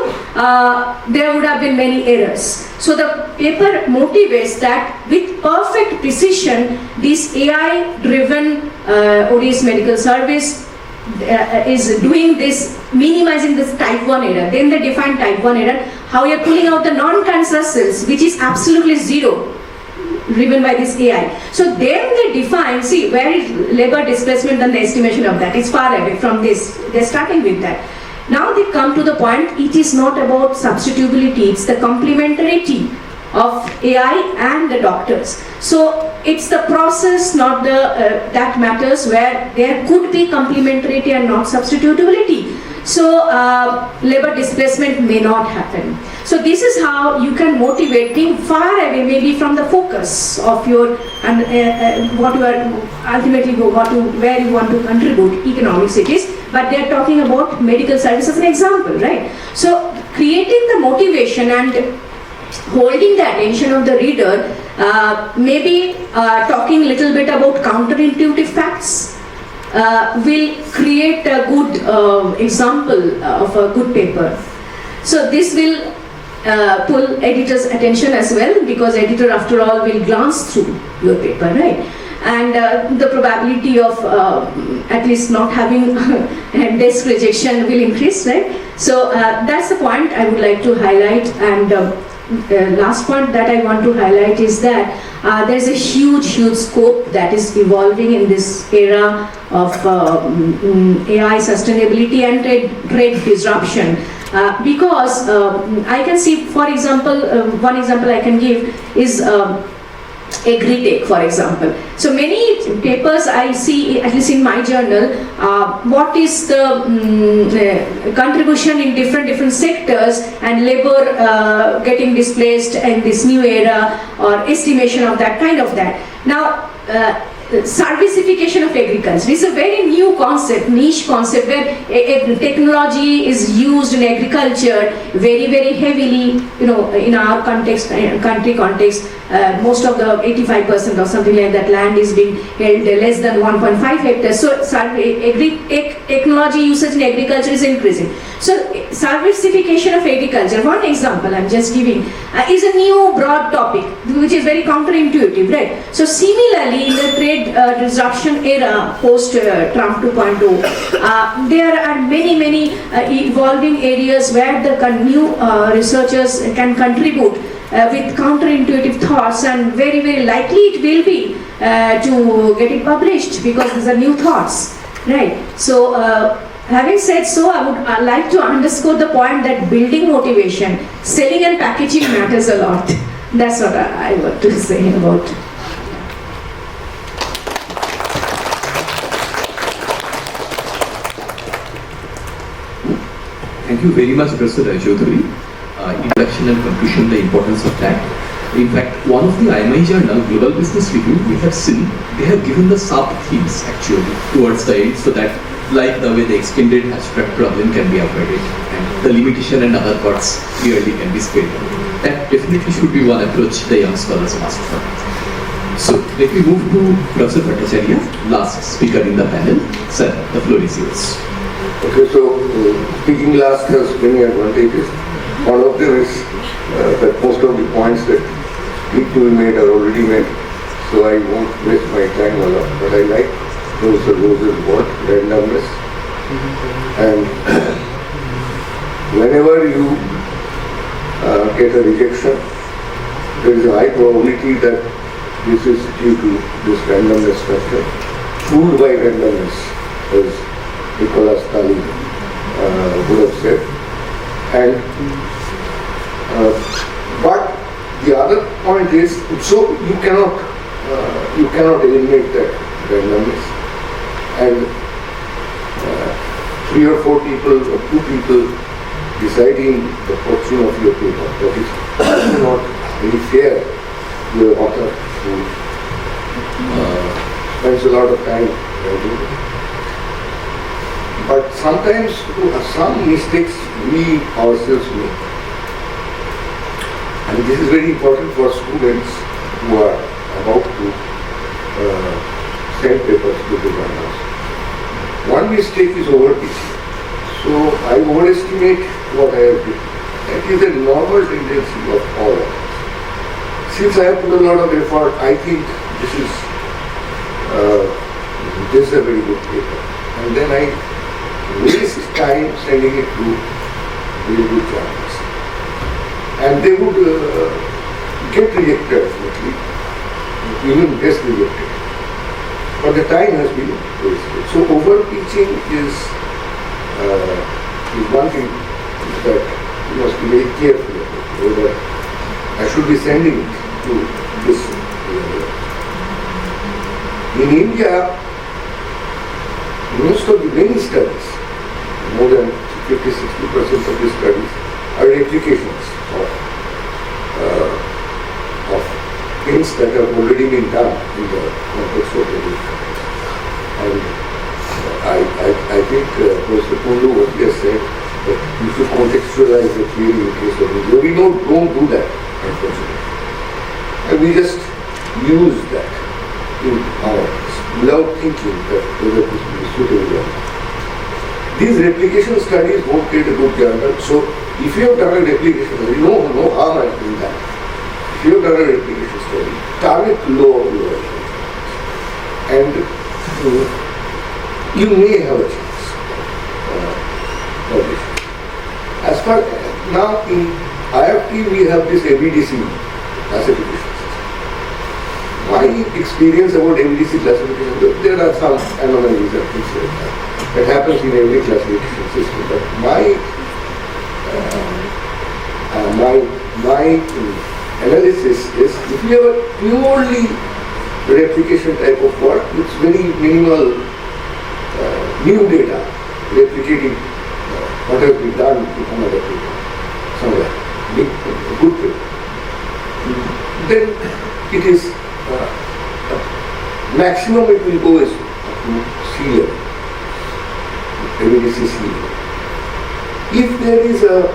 there would have been many errors. So the paper motivates that with perfect precision, this AI-driven ODS medical service is doing this, minimizing this type 1 error. Then they define type 1 error, how you're pulling out the non-cancerous cells, which is absolutely zero, driven by this AI. So then they define, see, where is labor displacement and the estimation of that? It's far away from this. They're starting with that. Now they come to the point, it is not about substitutability, it's the complementarity of AI and the doctors. So it's the process, not the that matters, where there could be complementarity and not substitutability. So labor displacement may not happen. So this is how you can motivate, being far away maybe from the focus of your and what you are ultimately where you want to contribute. Economics it is, but they are talking about medical service as an example, right? So creating the motivation and holding the attention of the reader, maybe talking a little bit about counterintuitive facts, will create a good example of a good paper. So this will pull editor's attention as well, because editor after all will glance through your paper, right? And the probability of at least not having desk rejection will increase, right? So that's the point I would like to highlight. And last point that I want to highlight is that there's a huge scope that is evolving in this era of AI sustainability and trade disruption. Because I can see, for example, one example I can give is agri-tech, for example. So many papers I see, at least in my journal, what is the contribution in different sectors and labor getting displaced in this new era, or estimation of that kind of that. Now, servicification of agriculture is a very new concept, niche concept, where technology is used in agriculture very heavily. You know, in our context, country context, most of the 85% or something like that land is being held less than 1.5 hectares. So technology usage in agriculture is increasing. So servicification of agriculture, one example I'm just giving, is a new broad topic which is very counterintuitive, right? So similarly, in the trade disruption era post Trump 2.0, there are many evolving areas where the new researchers can contribute with counterintuitive thoughts, and very likely it will be to get it published, because these are new thoughts, right? So having said so, I would like to underscore the point that building motivation, selling and packaging matters a lot. That's what I want to say about. Thank you very much, Professor Chowdhury. Introduction and conclusion, the importance of that. In fact, one of the IMI journal, Global Business Review, we have seen, they have given the sub-themes actually towards the end, so that like the way the extended abstract problem can be avoided, and the limitation and other parts clearly can be spelled. That definitely should be one approach the young scholars must follow. So let me move to Professor Bhattacharya, last speaker in the panel. Sir, the floor is yours. Okay, so speaking last has many advantages. One of them is that most of the points that need to be made are already made, so I won't waste my time a lot. But I like Professor Rose's word, randomness. And whenever you get a rejection, there is a high probability that this is due to this randomness factor. Fooled by randomness, as Nicholas Talley would have said. And but the other point is, so you cannot eliminate that randomness. And 3 or 4 people or 2 people deciding the fortune of your paper, that is not very fair to the author who spends a lot of time writing. But sometimes some mistakes we ourselves make. And this is very important for students who are about to send papers to the journals. One mistake is overteaching. So I overestimate what I have done. That is a normal tendency of all of us. Since I have put a lot of effort, I think this is a very good paper. And then I waste time sending it to very good journals. And they would get rejected, ultimately, even best rejected. But the time has been wasted. So overteaching is one thing that you must be very careful about, whether I should be sending it to this level. In India, most of the many studies, more than 50-60% of the studies are replications of things that have already been done in the context of the countries. And I think Professor Kundu what he has said, that you should contextualize the theory in case of India. We don't do that, unfortunately. And we just use that in our lives without thinking that whether this will be suitable or not. These replication studies won't get a good journal. So if you have done a replication study, no harm in that. If you have done a replication study, target low of your and you may have a chance of this. As far now in IIFT we have this ABDC classification system. My experience about ABDC classification, there are some anomalies and things like that happens in every classification system. But my analysis is, if you have a purely replication type of work, it's very minimal new data replicating what has been done in another paper somewhere, good paper. Then it is maximum it will go is up to C level, ABDC C level. If there is a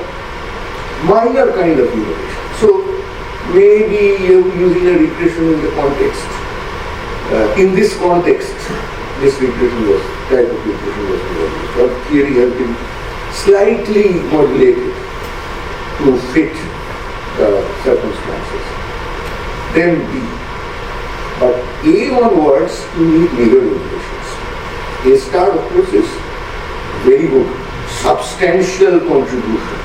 minor kind of innovation, so maybe you're using a regression in the context. In this context, this regression type of regression was introduced. Or theory has been slightly modulated to fit circumstances. Then B. But A onwards, you need major innovations. A star, of course, is very good, substantial contribution.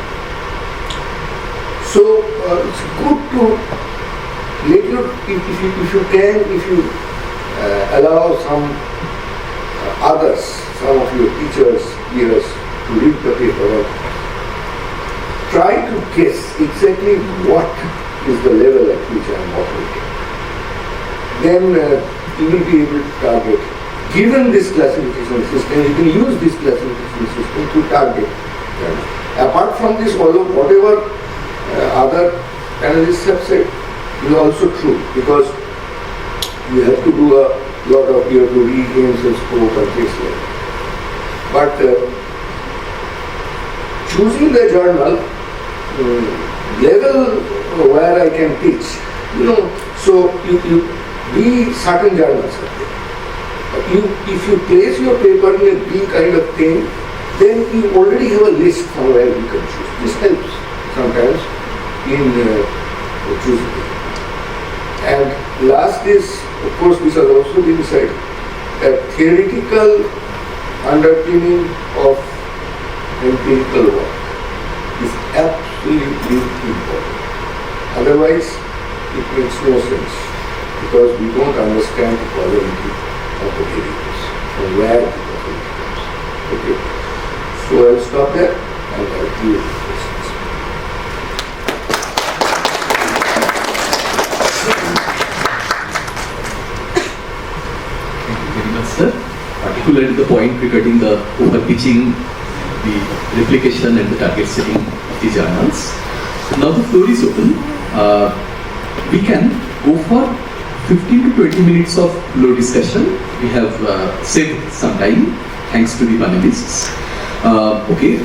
So it's good to let you, if you allow some others, some of your teachers, peers, to read the paper and try to guess exactly what is the level at which I am operating. Then you will be able to target. Given this classification system, you can use this classification system to target. Apart from this, although whatever other analysts have said is also true, because you have to do a lot of, you have to read aims and scope and things like that. But choosing the journal level where I can teach, so you be certain journals. If you place your paper in a B kind of thing, then you already have a list from where you can choose. This helps sometimes in choosing. And last is, of course, this has also been said, that theoretical underpinning of empirical work is absolutely important. Otherwise, it makes no sense, because we don't understand the quality of the variables, from where the quality comes. Okay. So I'll stop there and I'll give you questions. particularly the point regarding the overpitching, the replication and the target setting of the journals. Now the floor is open. We can go for 15 to 20 minutes of floor discussion. We have saved some time thanks to the panelists. Okay,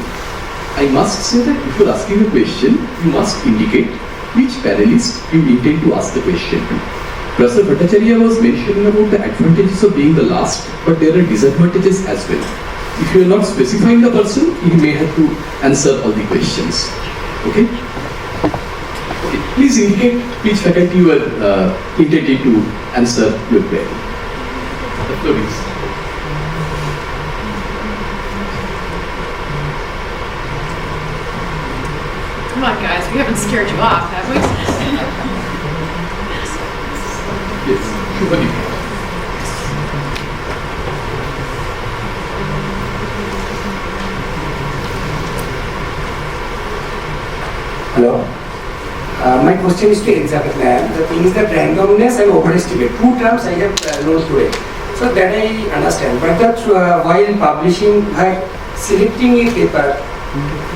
I must say that if you're asking a question, you must indicate which panelist you intend to ask the question to. Professor Bhattacharya was mentioning about the advantages of being the last, but there are disadvantages as well. If you are not specifying the person, you may have to answer all the questions. Okay? Okay. Please indicate which faculty you are intending to answer your query. The floor is. Come on, guys, we haven't scared you off, have we? Yes. Shubhani. Hello. My question is to Elizabeth ma'am. The thing is that randomness and overestimate, two terms I have known today. So that I understand. But that while publishing, selecting a paper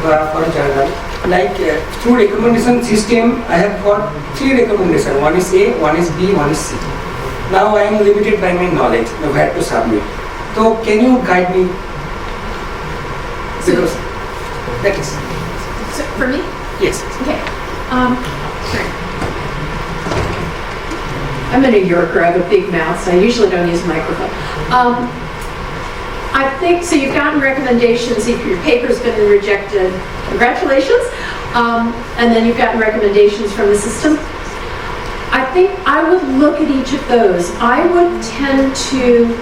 for a journal, like through recommendation system, I have got 3 recommendations. One is A, one is B, one is C. Now I am limited by my knowledge of where to submit. So can you guide me? Because that is. So, for me? Yes. Okay. I'm a New Yorker, I have a big mouth, so I usually don't use a microphone. I think, so you've gotten recommendations, if your paper's been rejected, congratulations. And then you've gotten recommendations from the system. I think I would look at each of those. I would tend to,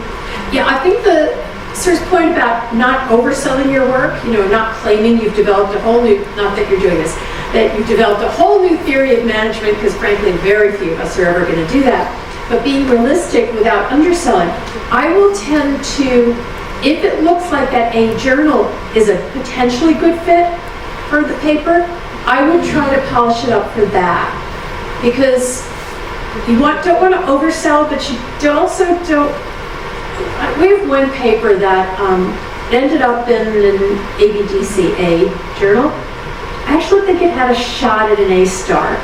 I think the sir's point about not overselling your work, not claiming you've developed a whole new, not that you're doing this, that you've developed a whole new theory of management, because frankly, very few of us are ever going to do that. But being realistic without underselling, I will tend to, if it looks like that a journal is a potentially good fit for the paper, I would try to polish it up for that. Because you don't want to oversell, but you also don't. We have one paper that ended up in an ABDCA journal. I actually think it had a shot at an A star,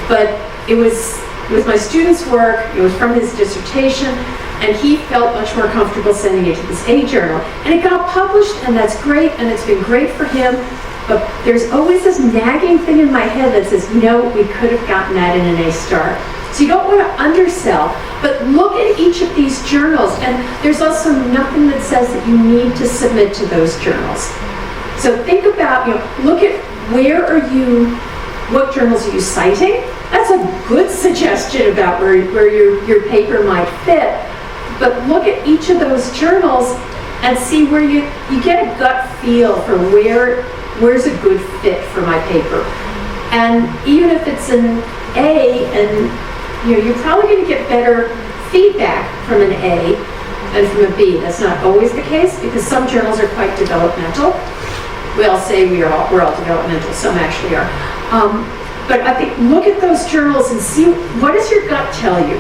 but it was my student's work, it was from his dissertation, and he felt much more comfortable sending it to this A journal. And it got published, and that's great, and it's been great for him, but there's always this nagging thing in my head that says, we could have gotten that in an A star. So you don't want to undersell, but look at each of these journals, and there's also nothing that says that you need to submit to those journals. So think about, look at what journals are you citing? That's a good suggestion about where your paper might fit. But look at each of those journals and see where you get a gut feel for where's a good fit for my paper. And even if it's an A, and you're probably going to get better feedback from an A than from a B. That's not always the case, because some journals are quite developmental. We all say we're all developmental, some actually are. But I think look at those journals and see, what does your gut tell you?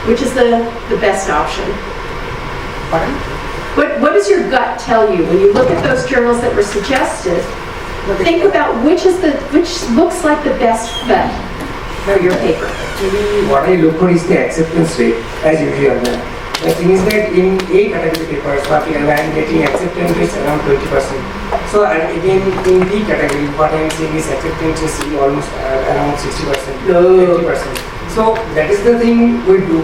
Which is the best option? Pardon? What does your gut tell you when you look at those journals that were suggested? Think about which looks like the best fit for your paper. Actually, what I look for is the acceptance rate, as usual. The thing is that in A category papers, I am getting acceptance rates around 20%. So again, in B category, what I am seeing is acceptance is almost around 60%, 50%. So that is the thing we do.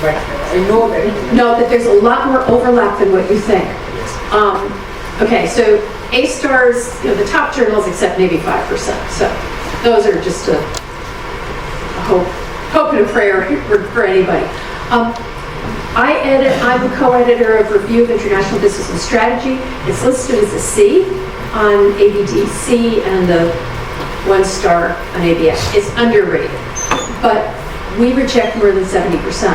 But I know that there's a lot more overlap than what you think. Okay, so A stars, the top journals accept maybe 5%. So those are just a hope and a prayer for anybody. I'm a co-editor of Review of International Business and Strategy. It's listed as a C on ABDC and a 1 star on ABS. It's underrated, but we reject more than 70%.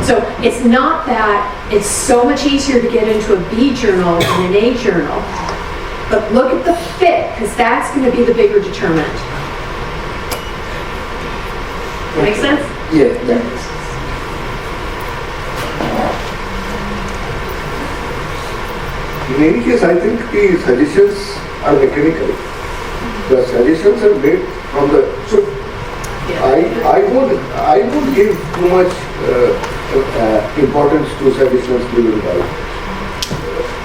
So it's not that it's so much easier to get into a B journal than an A journal, but look at the fit, because that's going to be the bigger determinant. Make sense? Yeah, that makes sense. In any case, I think the suggestions are mechanical. The suggestions are made from the. So I won't give too much importance to suggestions given by.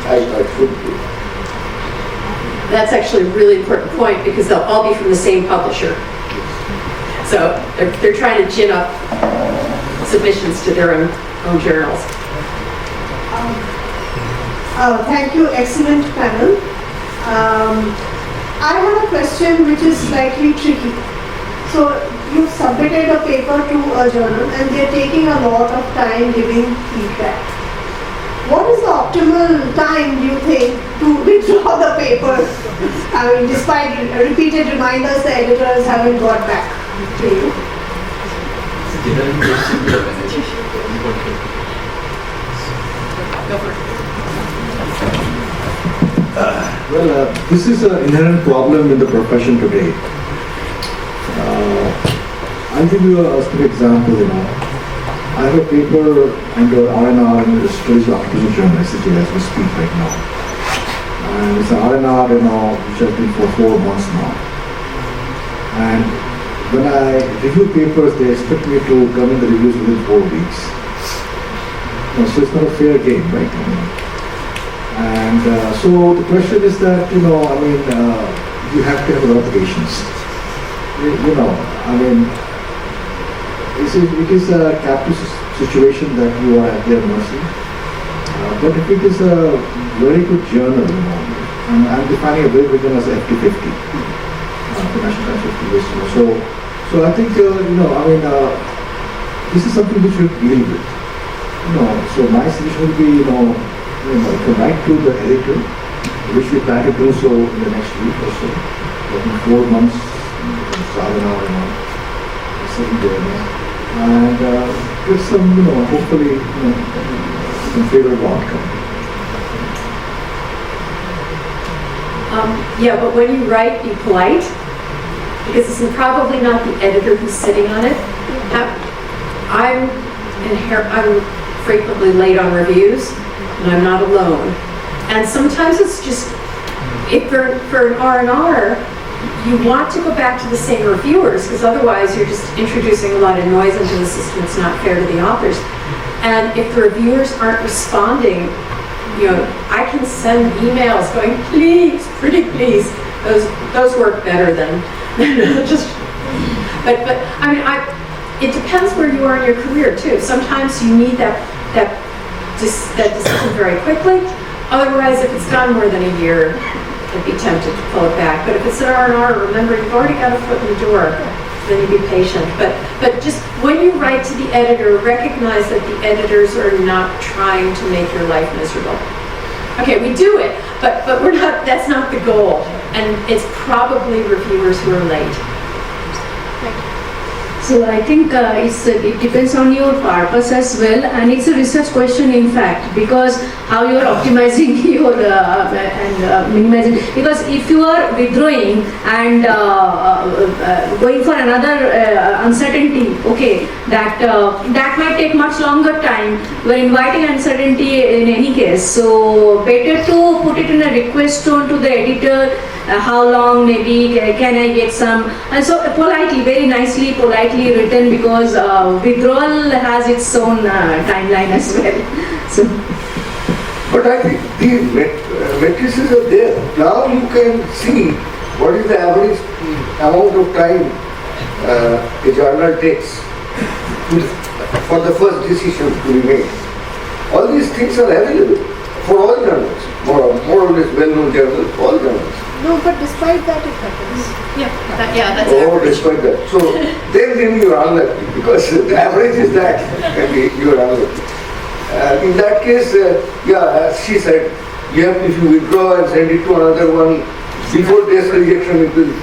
I should do. That's actually a really important point because they'll all be from the same publisher. So they're trying to gin up submissions to their own journals. Thank you, excellent panel. I have a question which is slightly tricky. So you submitted a paper to a journal and they're taking a lot of time giving feedback. What is the optimal time, do you think, to withdraw the paper? I mean, despite repeated reminders, the editors haven't got back to you. Well, this is an inherent problem in the profession today. I'll give you a specific example. I have a paper under R&R in the Strategic Architecture Journal, as we speak right now. And it's an R&R, which has been for 4 months now. And when I review papers, they expect me to come in the reviews within 4 weeks. So it's not a fair game, right? And so the question is that, you have to have a lot of patience. It is a captive situation that you are at their mercy. But if it is a very good journal, and I'm defining a very good journal as a FT50, International 50 list. So I think, this is something which we deal with. So my suggestion would be, you can write to the editor, which we plan to do so in the next week or so. In 4 months, sitting there, and get some, hopefully, some favorable outcome. Yeah, but when you write, be polite, because it's probably not the editor who's sitting on it. I'm frequently late on reviews, and I'm not alone. And sometimes it's just, if for an R&R, you want to go back to the same reviewers, because otherwise you're just introducing a lot of noise into the system. It's not fair to the authors. And if the reviewers aren't responding, I can send emails going, please, pretty please. Those work better than just. But I mean, it depends where you are in your career too. Sometimes you need that decision very quickly. Otherwise, if it's gone more than a year, I'd be tempted to pull it back. But if it's an R&R, remember, you've already got a foot in the door. Then you be patient. But just when you write to the editor, recognize that the editors are not trying to make your life miserable. Okay, we do it, but we're not. That's not the goal. And it's probably reviewers who are late. So I think it depends on your purpose as well, and it's a research question in fact, because how you are optimizing your and minimizing. Because if you are withdrawing and going for another uncertainty, okay, that might take much longer time. You are inviting uncertainty in any case, so better to put it in a request tone to the editor. How long, maybe can I get some, and so politely, very nicely, politely written, because withdrawal has its own timeline as well. So, but I think the matrices are there. Now you can see what is the average amount of time a journal takes for the first decision to be made. All these things are available for all journals, more or less well-known journals, all journals. No, but despite that it happens. That's Oh, average. despite that. So then you are unlucky, because the average is that, and you are unlucky. In that case, as she said, if you withdraw and send it to another one, before test rejection it will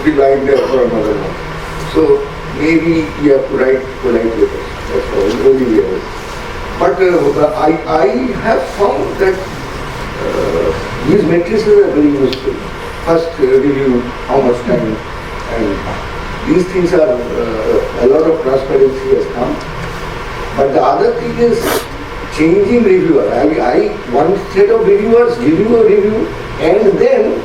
be lying there for another one. So maybe you have to write polite letters. That's the only way. But I have found that these matrices are very useful. First review, how much time, and these things are, a lot of transparency has come. But the other thing is changing reviewer. I one set of reviewers give you a review, and then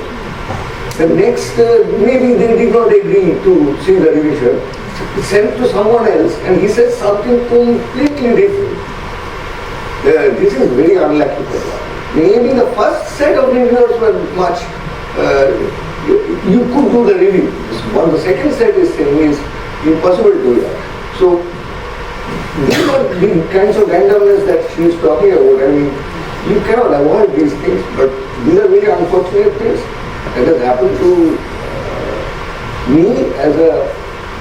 the next, maybe they did not agree to see the revision, sent to someone else, and he says something completely different. This is very unlucky. Maybe the first set of reviewers were much, you could do the review. But the second set is saying is impossible to do that. So these are the kinds of randomness that she is talking about. I mean, you cannot avoid these things, but these are very unfortunate things that has happened to me as a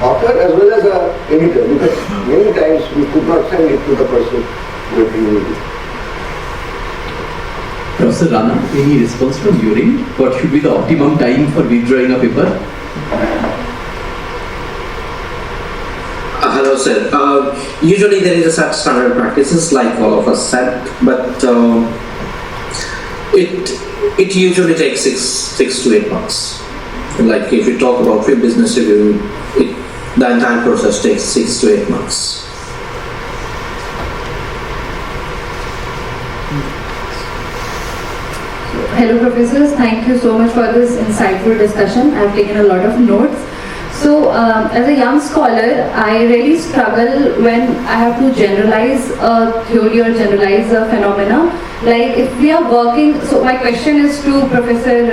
author as well as a editor, because many times we could not send it to the person who had reviewed it. Professor Rana, any response from your end? What should be the optimum time for withdrawing a paper? Hello, sir. Usually there is a such standard practices like all of us said, but it usually takes six to 8 months. Like if you talk about FIIB business review, the entire process takes 6 to 8 months. Hello professors, thank you so much for this insightful discussion. I have taken a lot of notes. So as a young scholar, I really struggle when I have to generalize a theory or generalize a phenomena. Like if we are working, so my question is to Professor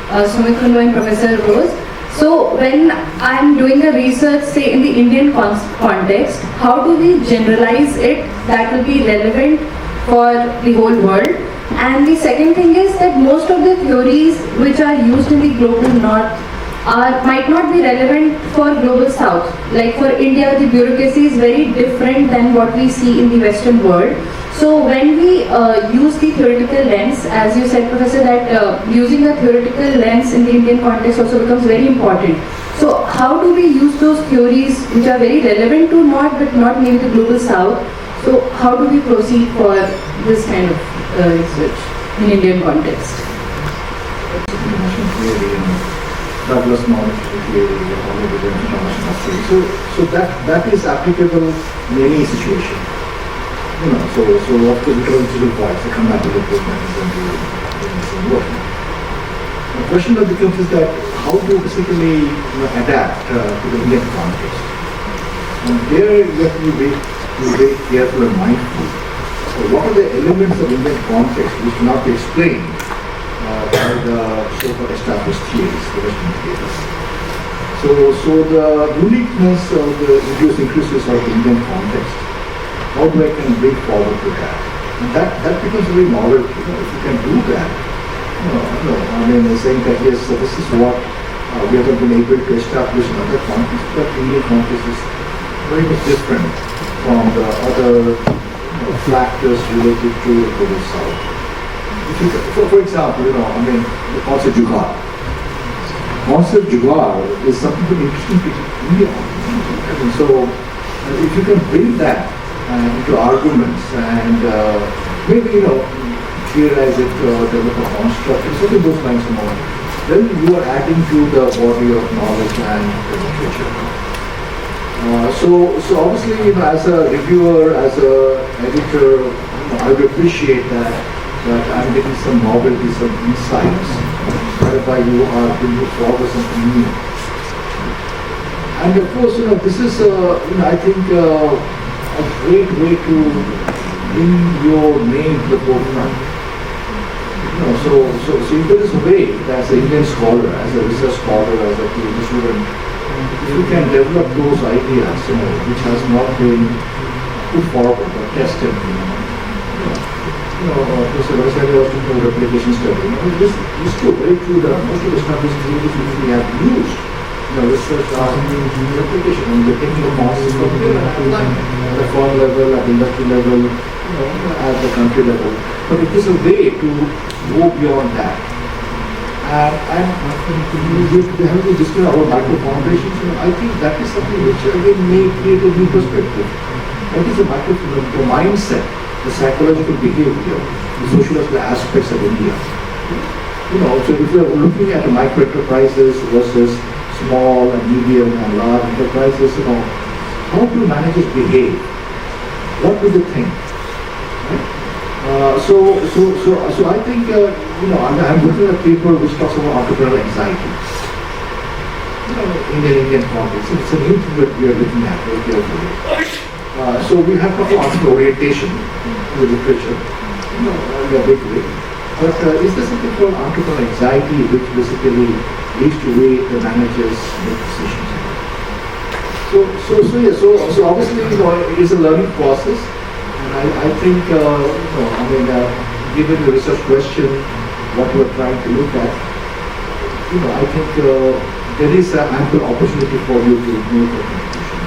Sumit, Kundu and Professor Rose. So when I am doing a research, say in the Indian context, how do we generalize it that will be relevant for the whole world? And the second thing is that most of the theories which are used in the global north might not be relevant for global south. Like for India, the bureaucracy is very different than what we see in the Western world. So when we use the theoretical lens, as you said, Professor, that using the theoretical lens in the Indian context also becomes very important. So how do we use those theories which are very relevant to north but not maybe the global south? So how do we proceed for this kind of research in Indian context? Douglas knowledge so that is applicable in any situation. You know, so of course it also requires a command mechanism to work. The question that becomes is that how to basically adapt to the Indian context. And there you have to be very careful and mindful. So what are the elements of Indian context which cannot be explained by the so-called established theories, the Western theories. So the uniqueness of the idiosyncrasies of the Indian context, how do I can bring forward to that? And that becomes a very novelty. If you can do that, I mean, saying that yes, this is what we have been able to establish in other contexts, but Indian context is very much different from the other factors related to the global south. For example, the concept jugaad. Concept jugaad is something very interesting to India. And so, if you can bring that into arguments and maybe theorize it, develop a construct, something those kinds of knowledge, then you are adding to the body of knowledge and literature. So obviously, as a reviewer, as a editor, I would appreciate that I'm getting some novelty, some insights, whereby you are bringing forward something new. And of course, this is, I think, a great way to bring your name to the forefront. So if there is a way, as an Indian scholar, as a research scholar, as a PhD student, you can develop those ideas, which has not been put forward or tested. Professor Bhattacharya was talking about replication study. This is true, very true that most of the established theories which we have used, research are replication. I mean, we're taking the process from there at the firm level, at the industry level, at the country level. But it is a way to go beyond that. And we have to discuss about micro foundations. I think that is something which again may create a new perspective. What is the the mindset, the psychological behavior, the sociological aspects of India? So if we are looking at the micro enterprises versus small and medium and large enterprises, how do managers behave? What do they think? Right? So I think, I'm looking at a paper which talks about entrepreneurial anxiety. In the Indian context, it's a new thing that we are looking at very carefully. So we have talked about entrepreneurial orientation in the literature, in a big way. But is there something called entrepreneurial anxiety which basically leads to way the managers make decisions? So obviously, it is a learning process. And I think, given the research question, what you are trying to look at, I think there is an ample opportunity for you to make a contribution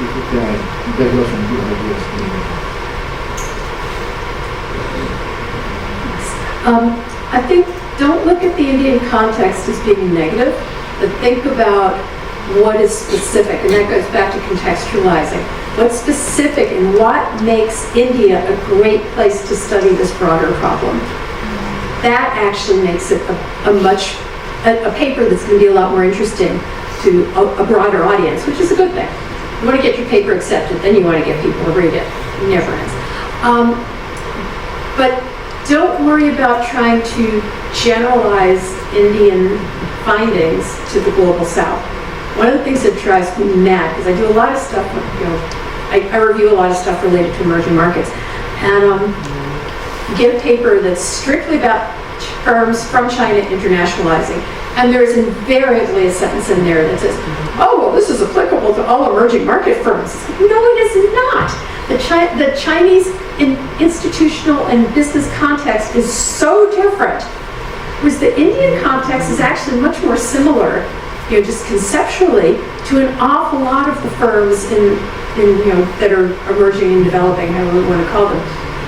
if you can develop some good ideas. I think don't look at the Indian context as being negative, but think about what is specific, and that goes back to contextualizing. What's specific and what makes India a great place to study this broader problem? That actually makes it a paper that's going to be a lot more interesting to a broader audience, which is a good thing. You want to get your paper accepted, then you want to get people to read it. It never ends. But don't worry about trying to generalize Indian findings to the global south. One of the things that drives me mad, because I do a lot of stuff, I review a lot of stuff related to emerging markets, and you get a paper that's strictly about firms from China internationalizing, and there's invariably a sentence in there that says, oh, well, this is applicable to all emerging market firms. No, it is not. The Chinese institutional and business context is so different, whereas the Indian context is actually much more similar, just conceptually, to an awful lot of the firms that are emerging and developing, however we want to call them.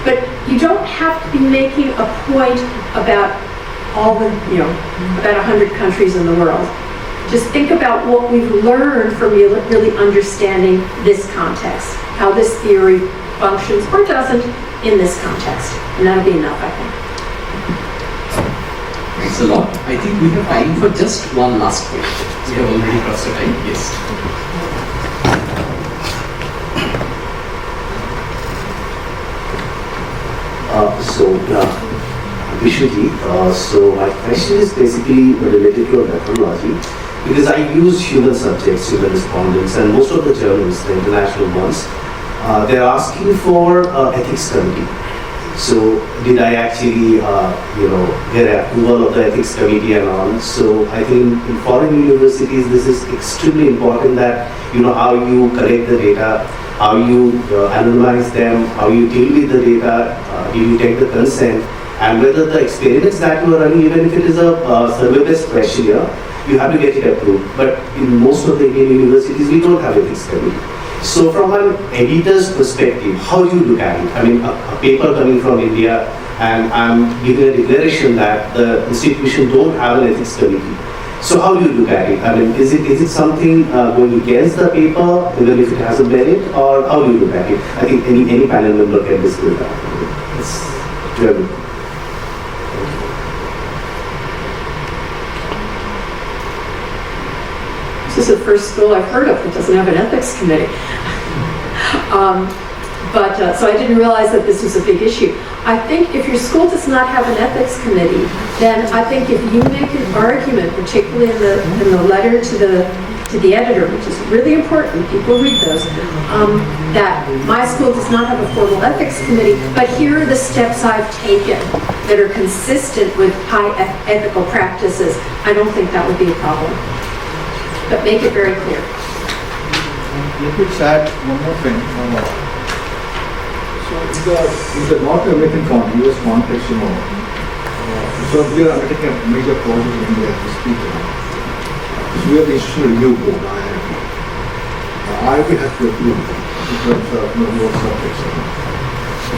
But you don't have to be making a point about all the, about 100 countries in the world. Just think about what we've learned from really understanding this context, how this theory functions or doesn't in this context. And that'll be enough, I think. Thanks a lot. I think we have time for just one last question. We have already crossed the time. Yes. Vishnuji, so my question is basically related to a methodology, because I use human subjects, human respondents, and most of the journals, the international ones, they're asking for ethics committee. So did I actually, get approval of the ethics committee and all? So I think in foreign universities, this is extremely important that, how you collect the data, how you analyze them, how you deal with the data, do you take the consent, and whether the experiments that you are running, even if it is a survey-based questionnaire, you have to get it approved. But in most of the Indian universities, we don't have ethics committee. So from an editor's perspective, how do you look at it? I mean, a paper coming from India, and I'm giving a declaration that the institution don't have an ethics committee. So how do you look at it? I mean, is it something going against the paper, even if it has a merit, or how do you look at it? I think any panel member can discuss that. It's terrible. This is the first school I've heard of that doesn't have an ethics committee. So I didn't realize that this was a big issue. I think if your school does not have an ethics committee, then I think if you make an argument, particularly in the letter to the editor, which is really important, people read those, that my school does not have a formal ethics committee, but here are the steps I've taken that are consistent with high ethical practices, I don't think that would be a problem. But make it very clear. Let me add one more thing. So in the North American context, US context, so we are undertaking a major project in India as we speak. So we have the Institutional Review Board, IIFT. IIFT has to approve in terms of what subjects.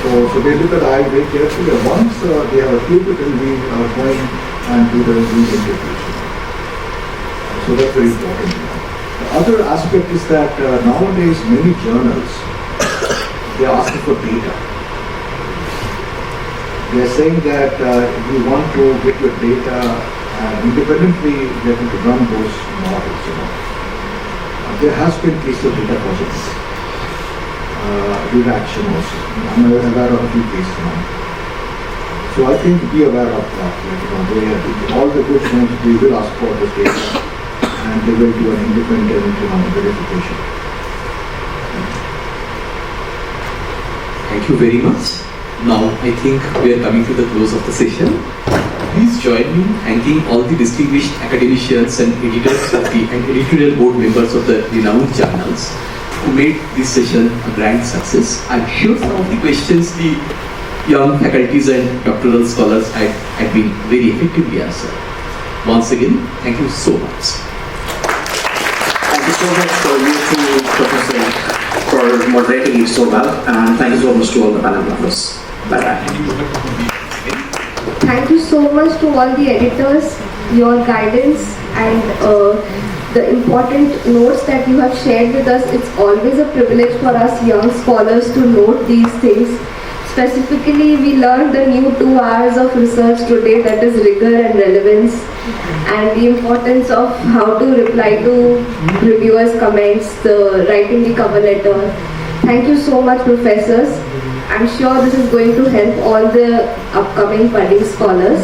So they look at IIFT very carefully, and once they have approved it, then we are going and do the review interpretation. So that's very important. The other aspect is that nowadays many journals, they are asking for data. They are saying that you want to get your data independently, they are going to run those models. There has been cases of data projects, data action also. I'm aware of a few cases now. So I think be aware of that. All the good things we will ask for this data and they will do an independent verification. Thank you very much. Now I think we are coming to the close of the session. Please join me in thanking all the distinguished academicians and editors and editorial board members of the renowned journals who made this session a grand success. I'm sure some of the questions the young faculties and doctoral scholars had been very effectively answered. Once again, thank you so much. Thank you so much for you two, Professor, for moderating it so well, and thank you so much to all the panel members. Bye-bye. Thank you so much to all the editors, your guidance and the important notes that you have shared with us. It's always a privilege for us young scholars to note these things. Specifically, we learned the new 2 hours of research today, that is rigor and relevance, and the importance of how to reply to reviewers' comments, writing the cover letter. Thank you so much, professors. I'm sure this is going to help all the upcoming budding scholars.